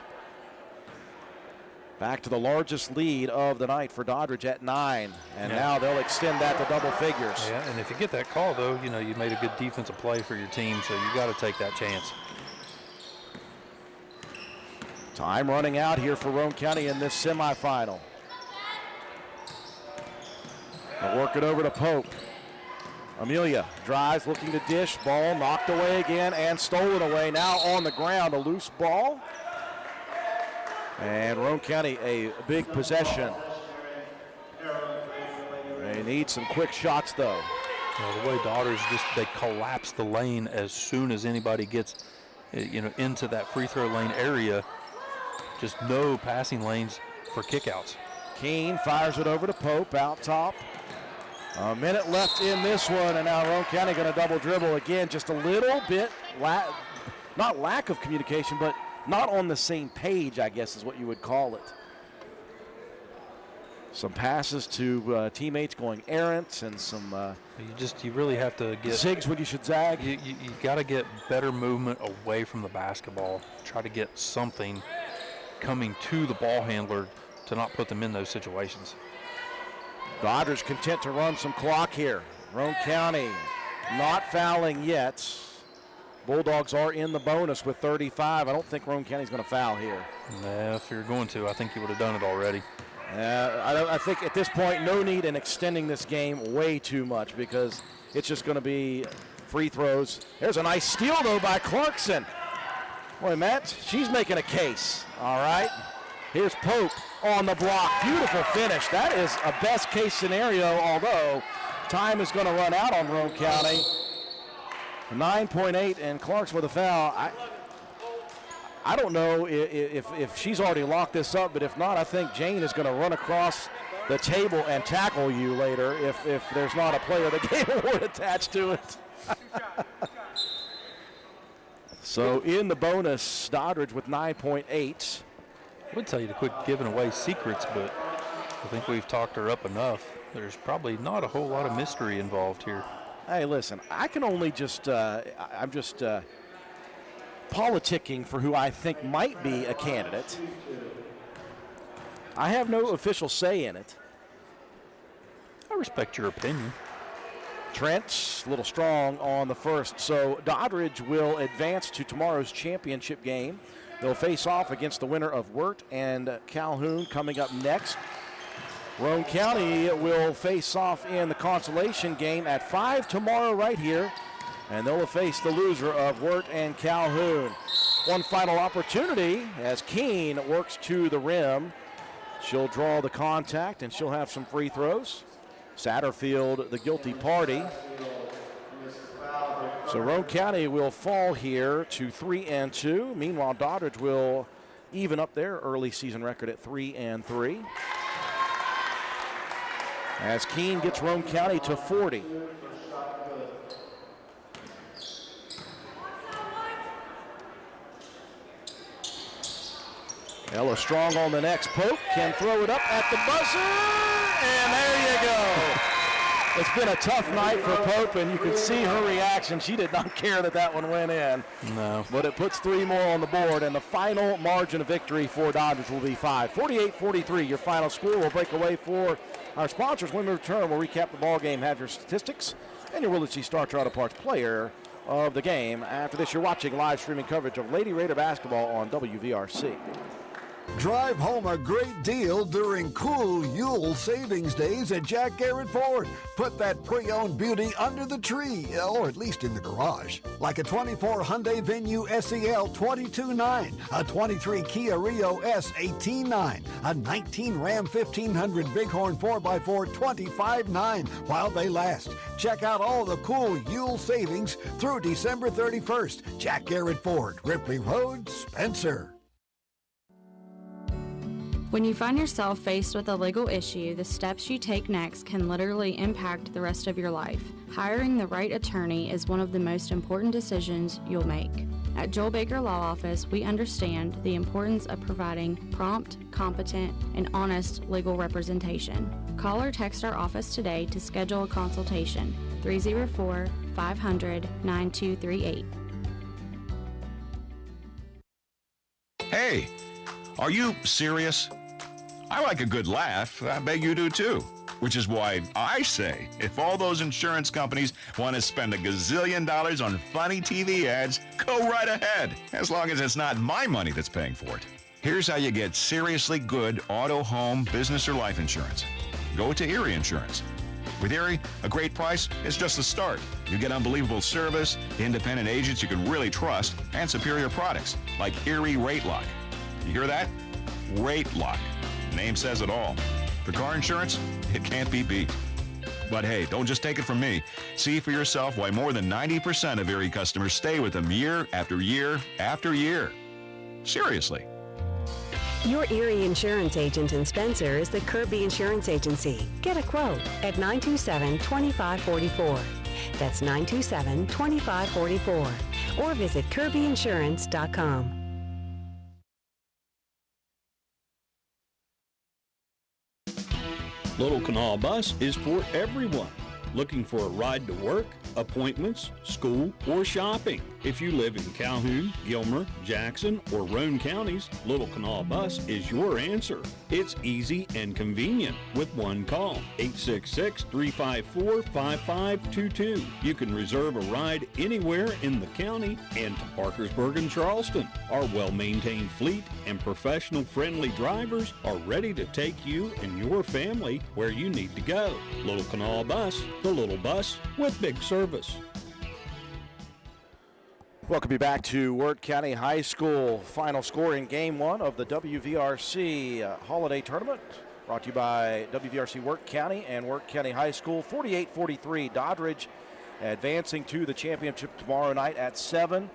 Back to the largest lead of the night for Doddridge at 9, and now they'll extend that to double figures. Yeah, and if you get that call, though, you know, you made a good defensive play for your team, so you got to take that chance. Time running out here for Roane County in this semifinal. They'll work it over to Pope. Amelia drives, looking to dish. Ball knocked away again and stolen away. Now on the ground, a loose ball. And Roane County, a big possession. They need some quick shots, though. Well, the way Doddridge they collapse the lane as soon as anybody gets, into that free throw lane area. Just no passing lanes for kickouts. Keene fires it over to Pope out top. A minute left in this one, and now Roane County going to double dribble again. Just a little bit, not lack of communication, but not on the same page, I guess is what you would call it. Some passes to teammates going errant, and some you really have to get zigs when you should zag. You got to get better movement away from the basketball. Try to get something coming to the ball handler to not put them in those situations. Doddridge content to run some clock here. Roane County not fouling yet. Bulldogs are in the bonus with 35. I don't think Roane County's going to foul here. Yeah, if you're going to, I think you would have done it already. I think at this point, no need in extending this game way too much because it's just going to be free throws. There's a nice steal, though, by Clarkson. Boy, Matt, she's making a case. All right. Here's Pope on the block. Beautiful finish. That is a best-case scenario, although time is going to run out on Roane County. 9.8, and Clarkson with a foul. I don't know if she's already locked this up, but if not, I think Jane is going to run across the table and tackle you later if there's not a player of the game award attached to it. So in the bonus, Doddridge with 9.8. I would tell you to quit giving away secrets, but I think we've talked her up enough. There's probably not a whole lot of mystery involved here. Hey, listen, I can only just, I'm just politicking for who I think might be a candidate. I have no official say in it. I respect your opinion. Trent, a little strong on the first. So Doddridge will advance to tomorrow's championship game. They'll face off against the winner of Wirt and Calhoun coming up next. Roane County will face off in the consolation game at 5 tomorrow right here. And they'll face the loser of Wirt and Calhoun. One final opportunity as Keene works to the rim. She'll draw the contact and she'll have some free throws. Satterfield, the guilty party. So Roane County will fall here to 3-2. Meanwhile, Doddridge will even up their early season record at 3-3. As Keene gets Roane County to 40. Ella Strong on the next. Pope can throw it up at the buzzer, and there you go. It's been a tough night for Pope, and you can see her reaction. She did not care that one went in. No. But it puts 3 more on the board, and the final margin of victory for Doddridge will be 5. 48-43, your final score. We'll break away for our sponsors. When we return, we'll recap the ball game, have your statistics, and your Willard C. Starter Auto Parts player of the game. After this, you're watching live streaming coverage of Lady Raider basketball on WVRC. Drive home a great deal during cool Yule savings days at Jack Garrett Ford. Put that pre-owned beauty under the tree, or at least in the garage. Like a 24 Hyundai Venue SEL 22.9, a 23 Kia Rio S 18.9, a 19 Ram 1500 Bighorn 4x4 25.9 while they last. Check out all the cool Yule savings through December 31st. Jack Garrett Ford, Ripley Road, Spencer. When you find yourself faced with a legal issue, the steps you take next can literally impact the rest of your life. Hiring the right attorney is one of the most important decisions you'll make. At Joel Baker Law Office, we understand the importance of providing prompt, competent, and honest legal representation. Call or text our office today to schedule a consultation. 304-500-9238. Hey, are you serious? I like a good laugh. I bet you do too. Which is why I say, if all those insurance companies want to spend $1 gazillion on funny TV ads, go right ahead, as long as it's not my money that's paying for it. Here's how you get seriously good auto, home, business, or life insurance. Go to Erie Insurance. With Erie, a great price is just the start. You get unbelievable service, independent agents you can really trust, and superior products like Erie Rate Lock. You hear that? Rate Lock. The name says it all. For car insurance, it can't be beat. But hey, don't just take it from me. See for yourself why more than 90% of Erie customers stay with them year after year after year. Seriously. Your Erie insurance agent in Spencer is the Kirby Insurance Agency. Get a quote at 927-2544. That's 927-2544. Or visit kirbyinsurance.com. Little Canal Bus is for everyone. Looking for a ride to work, appointments, school, or shopping? If you live in Calhoun, Gilmer, Jackson, or Roane counties, Little Canal Bus is your answer. It's easy and convenient with one call, 866-354-5522. You can reserve a ride anywhere in the county and to Parkersburg and Charleston. Our well-maintained fleet and professional-friendly drivers are ready to take you and your family where you need to go. Little Canal Bus, the little bus with big service. Welcome you back to Wirt County High School. Final score in Game 1 of the WVRC Holiday Tournament. Brought to you by WVRC Wirt County and Wirt County High School. 48-43, Doddridge advancing to the championship tomorrow night at 7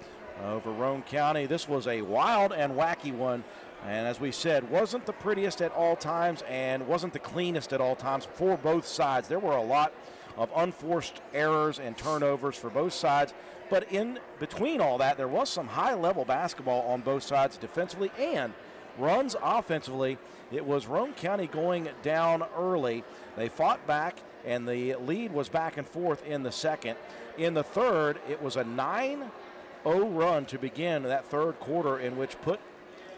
over Roane County. This was a wild and wacky one. And as we said, wasn't the prettiest at all times and wasn't the cleanest at all times for both sides. There were a lot of unforced errors and turnovers for both sides. But in between all that, there was some high-level basketball on both sides defensively and runs offensively. It was Roane County going down early. They fought back, and the lead was back and forth in the second. In the third, it was a 9-0 run to begin that third quarter, in which put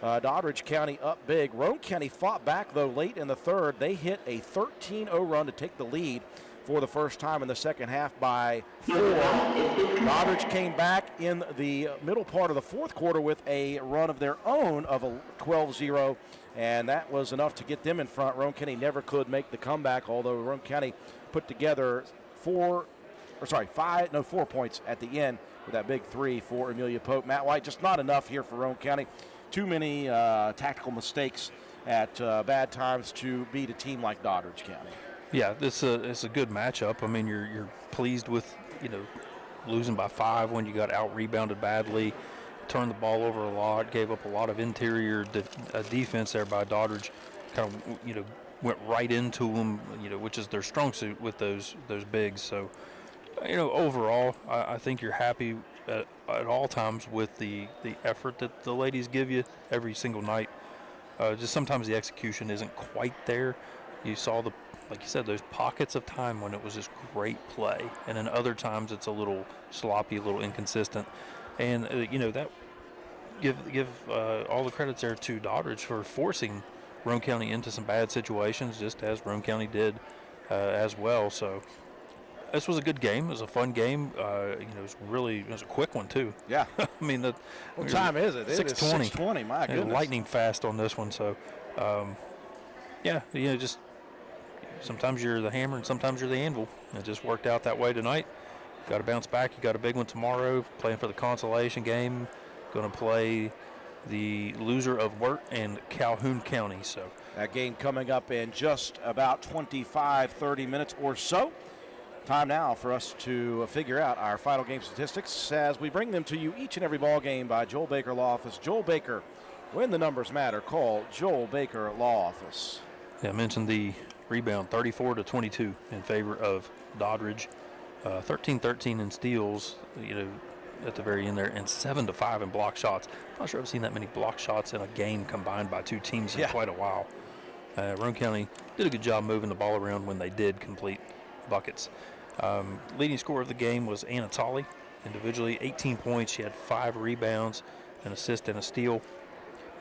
Doddridge County up big. Roane County fought back, though, late in the third. They hit a 13-0 run to take the lead for the first time in the second half by 4. Doddridge came back in the middle part of the fourth quarter with a run of their own of a 12-0, and that was enough to get them in front. Roane County never could make the comeback, although Roane County put together 4 points at the end with that big 3 for Amelia Pope. Matt White, just not enough here for Roane County. Too many tactical mistakes at bad times to beat a team like Doddridge County. Yeah, it's a good matchup. I mean, you're pleased with, losing by 5 when you got out-rebounded badly, turned the ball over a lot, gave up a lot of interior defense there by Doddridge. Kind of, went right into them, which is their strong suit with those bigs. So, overall, I think you're happy at all times with the effort that the ladies give you every single night. Just sometimes the execution isn't quite there. You saw like you said, those pockets of time when it was just great play, and then other times it's a little sloppy, a little inconsistent, and that give all the credits there to Doddridge for forcing Roane County into some bad situations, just as Roane County did as well. So This was a good game. It was a fun game. It was a quick one too. Yeah. I mean, what time is it? 6:20. 6:20. My goodness. Lightning fast on this one. So, just sometimes you're the hammer and sometimes you're the anvil. It just worked out that way tonight. Got to bounce back. You got a big one tomorrow. Playing for the consolation game. Going to play the loser of Wirt and Calhoun County. So that game coming up in just about 25-30 minutes or so. Time now for us to figure out our final game statistics as we bring them to you each and every ball game by Joel Baker Law Office. Joel Baker, when the numbers matter, call Joel Baker Law Office. Yeah, I mentioned the rebound, 34-22 in favor of Doddridge. 13-13 in steals, at the very end there, and 7-5 in block shots. I'm not sure I've seen that many block shots in a game combined by two teams in quite a while. Roane County did a good job moving the ball around when they did complete buckets. Leading scorer of the game was Anatoly. Individually, 18 points. She had 5 rebounds, an assist, and a steal.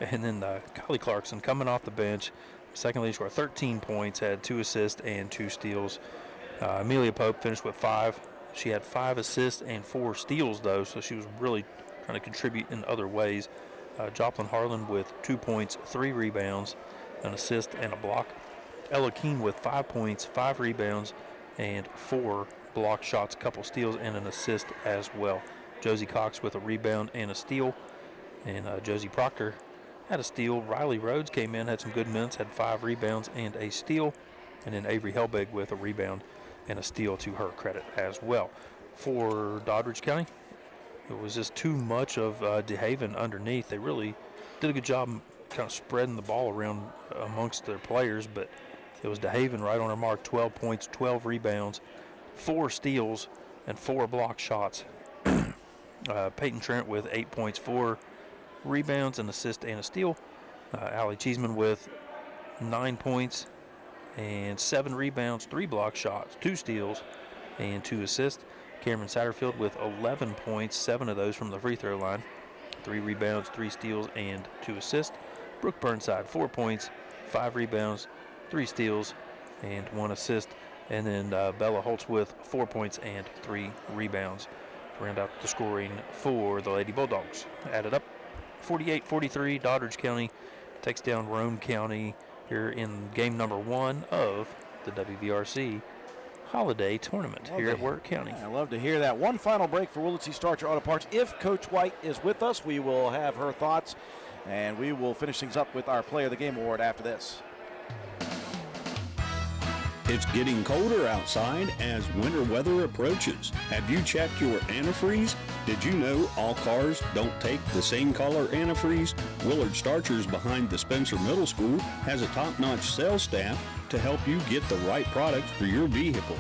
And then Kylie Clarkson coming off the bench, second leading scorer, 13 points, had 2 assists and 2 steals. Amelia Pope finished with 5. She had 5 assists and 4 steals, though, so she was really trying to contribute in other ways. Joplin Harlan with 2 points, 3 rebounds, an assist, and a block. Ella Keene with 5 points, 5 rebounds, and 4 block shots, a couple steals, and an assist as well. Josie Cox with a rebound and a steal. And Josie Proctor had a steal. Riley Rhodes came in, had some good minutes, had 5 rebounds and a steal. And then Avery Helbig with a rebound and a steal to her credit as well. For Doddridge County, it was just too much of DeHaven underneath. They really did a good job kind of spreading the ball around amongst their players, but it was DeHaven right on her mark, 12 points, 12 rebounds, 4 steals, and 4 block shots. Peyton Trent with 8 points, 4 rebounds, an assist, and a steal. Allie Cheeseman with 9 points and 7 rebounds, 3 block shots, 2 steals, and 2 assists. Cameron Satterfield with 11 points, 7 of those from the free throw line, 3 rebounds, 3 steals, and 2 assists. Brooke Burnside, 4 points, 5 rebounds, 3 steals, and 1 assist. And then Bella Holtz with 4 points and 3 rebounds to round out the scoring for the Lady Bulldogs. Added up, 48-43, Doddridge County takes down Roane County here in game number 1 of the WVRC Holiday Tournament here at Wirt County. I love to hear that. One final break for Willitsey Starcher Auto Parts. If Coach White is with us, we will have her thoughts, and we will finish things up with our Player of the Game award after this. It's getting colder outside as winter weather approaches. Have you checked your antifreeze? Did you know all cars don't take the same color antifreeze? Willard Starchers behind the Spencer Middle School has a top-notch sales staff to help you get the right product for your vehicle.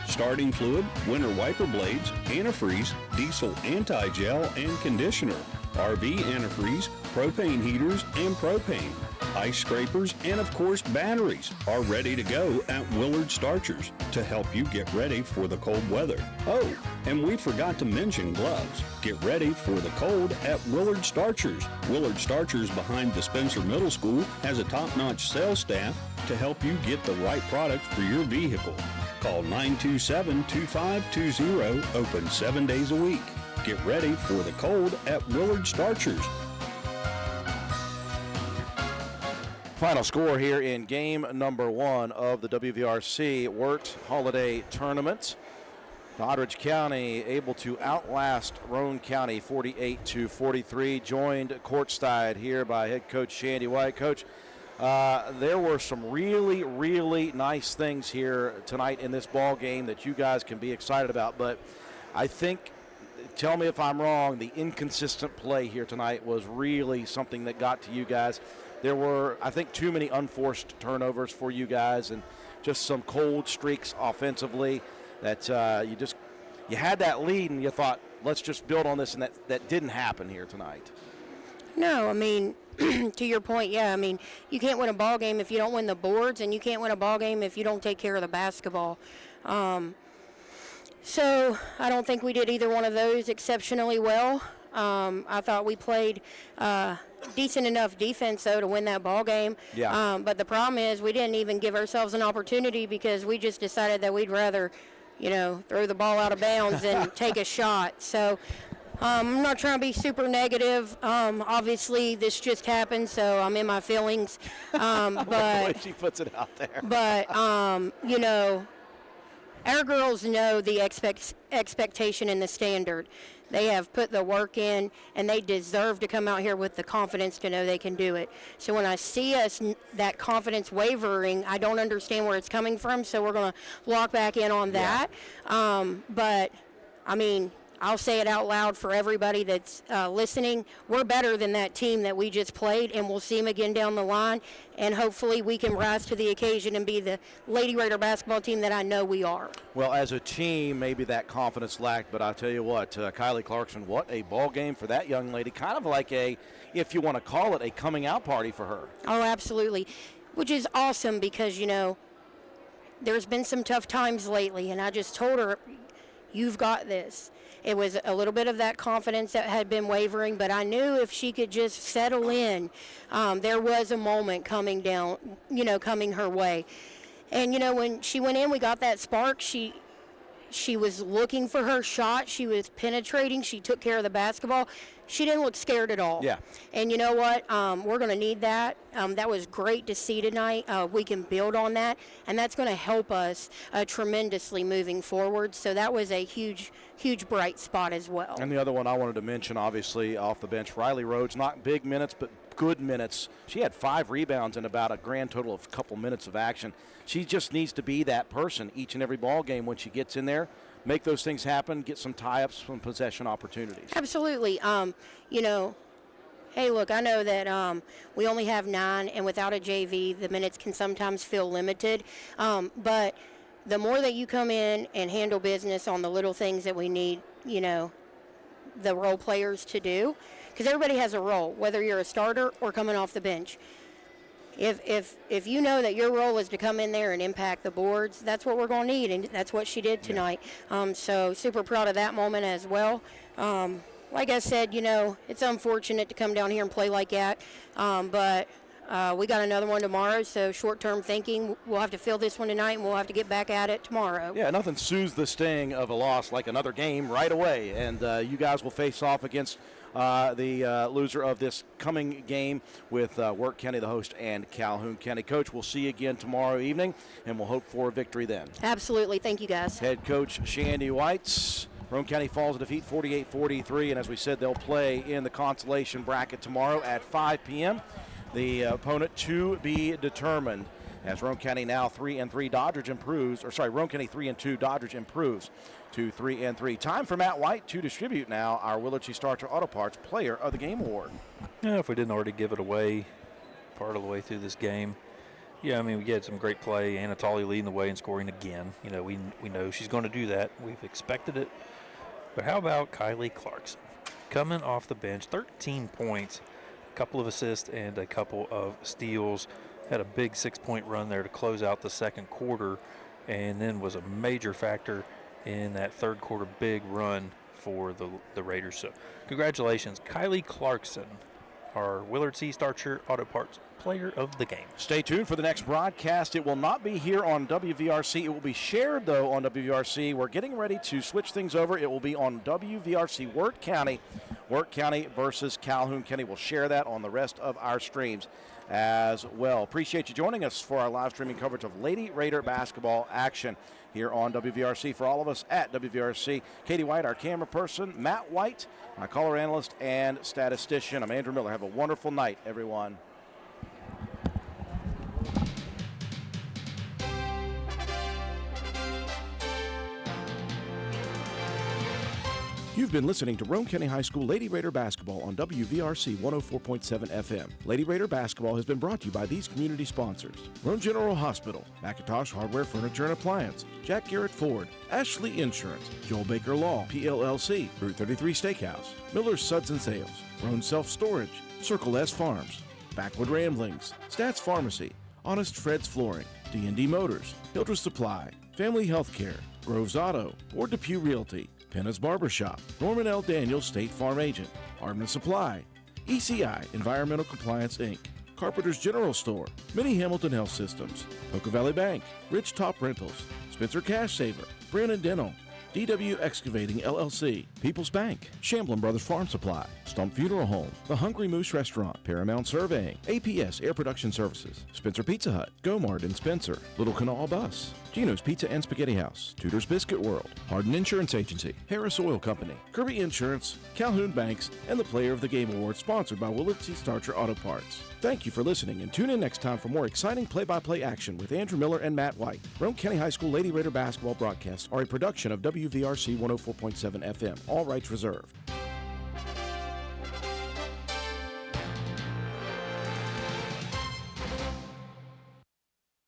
Starting fluid, winter wiper blades, antifreeze, diesel anti-gel and conditioner, RV antifreeze, propane heaters and propane, ice scrapers, and of course batteries are ready to go at Willard Starchers to help you get ready for the cold weather. Oh, and we forgot to mention gloves. Get ready for the cold at Willard Starchers. Willard Starchers behind the Spencer Middle School has a top-notch sales staff to help you get the right product for your vehicle. Call 927-2520, open 7 days a week. Get ready for the cold at Willard Starchers. Final score here in game number 1 of the WVRC Wirt Holiday Tournament. Doddridge County able to outlast Roane County 48-43. Joined courtside here by head coach Shandy White. Coach, there were some really, really nice things here tonight in this ball game that you guys can be excited about. But I think, tell me if I'm wrong, the inconsistent play here tonight was really something that got to you guys. There were, I think, too many unforced turnovers for you guys and just some cold streaks offensively that you had that lead and you thought, let's just build on this, and that didn't happen here tonight. No, I mean, to your point, yeah, I mean, you can't win a ball game if you don't win the boards, and you can't win a ball game if you don't take care of the basketball. So I don't think we did either one of those exceptionally well. I thought we played decent enough defense, though, to win that ball game. Yeah. But the problem is we didn't even give ourselves an opportunity because we just decided that we'd rather throw the ball out of bounds and take a shot. So I'm not trying to be super negative. Obviously, this just happened, so I'm in my feelings. The way But she puts it out there. but our girls know the expectation and the standard. They have put the work in, and they deserve to come out here with the confidence to know they can do it. So when I see that confidence wavering, I don't understand where it's coming from, so we're going to lock back in on that. But, I mean, I'll say it out loud for everybody that's listening. We're better than that team that we just played, and we'll see them again down the line. And hopefully we can rise to the occasion and be the Lady Raider basketball team that I know we are. Well, as a team, maybe that confidence lacked, but I'll tell you what, Kylie Clarkson, what a ball game for that young lady. Kind of like if you want to call it, a coming out party for her. Oh, absolutely, which is awesome because, there's been some tough times lately, and I just told her, you've got this. It was a little bit of that confidence that had been wavering, but I knew if she could just settle in, there was a moment coming down, coming her way. And, when she went in, we got that spark. She was looking for her shot. She was penetrating. She took care of the basketball. She didn't look scared at all. Yeah. And you know what? We're going to need that. That was great to see tonight. We can build on that, and that's going to help us tremendously moving forward. So that was a huge, huge bright spot as well. And the other one I wanted to mention, obviously, off the bench, Riley Rhodes, not big minutes, but good minutes. She had 5 rebounds in about a grand total of a couple minutes of action. She just needs to be that person each and every ball game when she gets in there. Make those things happen, get some tie-ups, some possession opportunities. Absolutely. Hey, look, I know that we only have 9, and without a JV, the minutes can sometimes feel limited. But the more that you come in and handle business on the little things that we need, the role players to do, because everybody has a role, whether you're a starter or coming off the bench. If you know that your role is to come in there and impact the boards, that's what we're going to need, and that's what she did tonight. So super proud of that moment as well. Like I said, it's unfortunate to come down here and play like that, but we got another one tomorrow, so short-term thinking, we'll have to fill this one tonight, and we'll have to get back at it tomorrow. Yeah, nothing soothes the sting of a loss like another game right away, and you guys will face off against the loser of this coming game with Work County, the host, and Calhoun County. Coach, we'll see you again tomorrow evening, and we'll hope for a victory then. Absolutely. Thank you, guys. Head coach Shandy Whites. Roane County falls to defeat 48-43, and as we said, they'll play in the consolation bracket tomorrow at 5 p.m. The opponent to be determined, as Roane County now 3-3, Doddridge improves, Roane County 3-2, Doddridge improves to 3-3. Time for Matt White to distribute now our Willard C. Starcher Auto Parts Player of the Game Award. Yeah, if we didn't already give it away part of the way through this game. Yeah, I mean, we had some great play. Anatoly leading the way and scoring again. We know she's going to do that. We've expected it. But how about Kylie Clarkson? Coming off the bench, 13 points, a couple of assists, and a couple of steals. Had a big 6-point run there to close out the second quarter, and then was a major factor in that third quarter big run for the Raiders. So congratulations, Kylie Clarkson, our Willard C. Starcher Auto Parts Player of the Game. Stay tuned for the next broadcast. It will not be here on WVRC. It will be shared, though, on WVRC. We're getting ready to switch things over. It will be on WVRC Work County. Work County versus Calhoun County. We'll share that on the rest of our streams as well. Appreciate you joining us for our live streaming coverage of Lady Raider basketball action here on WVRC. For all of us at WVRC, Katie White, our camera person, Matt White, my color analyst and statistician. I'm Andrew Miller. Have a wonderful night, everyone. You've been listening to Roane County High School Lady Raider basketball on WVRC 104.7 FM. Lady Raider basketball has been brought to you by these community sponsors: Roane General Hospital, McIntosh Hardware, Furniture and Appliance, Jack Garrett Ford, Ashley Insurance, Joel Baker Law, PLLC, Route 33 Steakhouse, Miller's Suds and Sales, Roane Self Storage, Circle S Farms, Backwood Ramblings, Stats Pharmacy, Honest Fred's Flooring, D&D Motors, Hildreth Supply, Family Healthcare, Groves Auto, Ward Depew Realty, Penna's Barbershop, Norman L. Daniels State Farm Agent, Hardman Supply, ECI Environmental Compliance Inc., Carpenter's General Store, Mini Hamilton Health Systems, Poca Valley Bank, Rich Top Rentals, Spencer Cash Saver, Brandon Dental, DW Excavating LLC, People's Bank, Shamblin Brothers Farm Supply, Stump Funeral Home, The Hungry Moose Restaurant, Paramount Surveying, APS Air Production Services, Spencer Pizza Hut, Gomart and Spencer, Little Canal Bus, Gino's Pizza and Spaghetti House, Tudor's Biscuit World, Hardin Insurance Agency, Harris Oil Company, Kirby Insurance, Calhoun Banks, and the Player of the Game Award sponsored by Willett C. Starcher Auto Parts. Thank you for listening, and tune in next time for more exciting play-by-play action with Andrew Miller and Matt White. Roane County High School Lady Raider basketball broadcasts are a production of WVRC 104.7 FM. All rights reserved.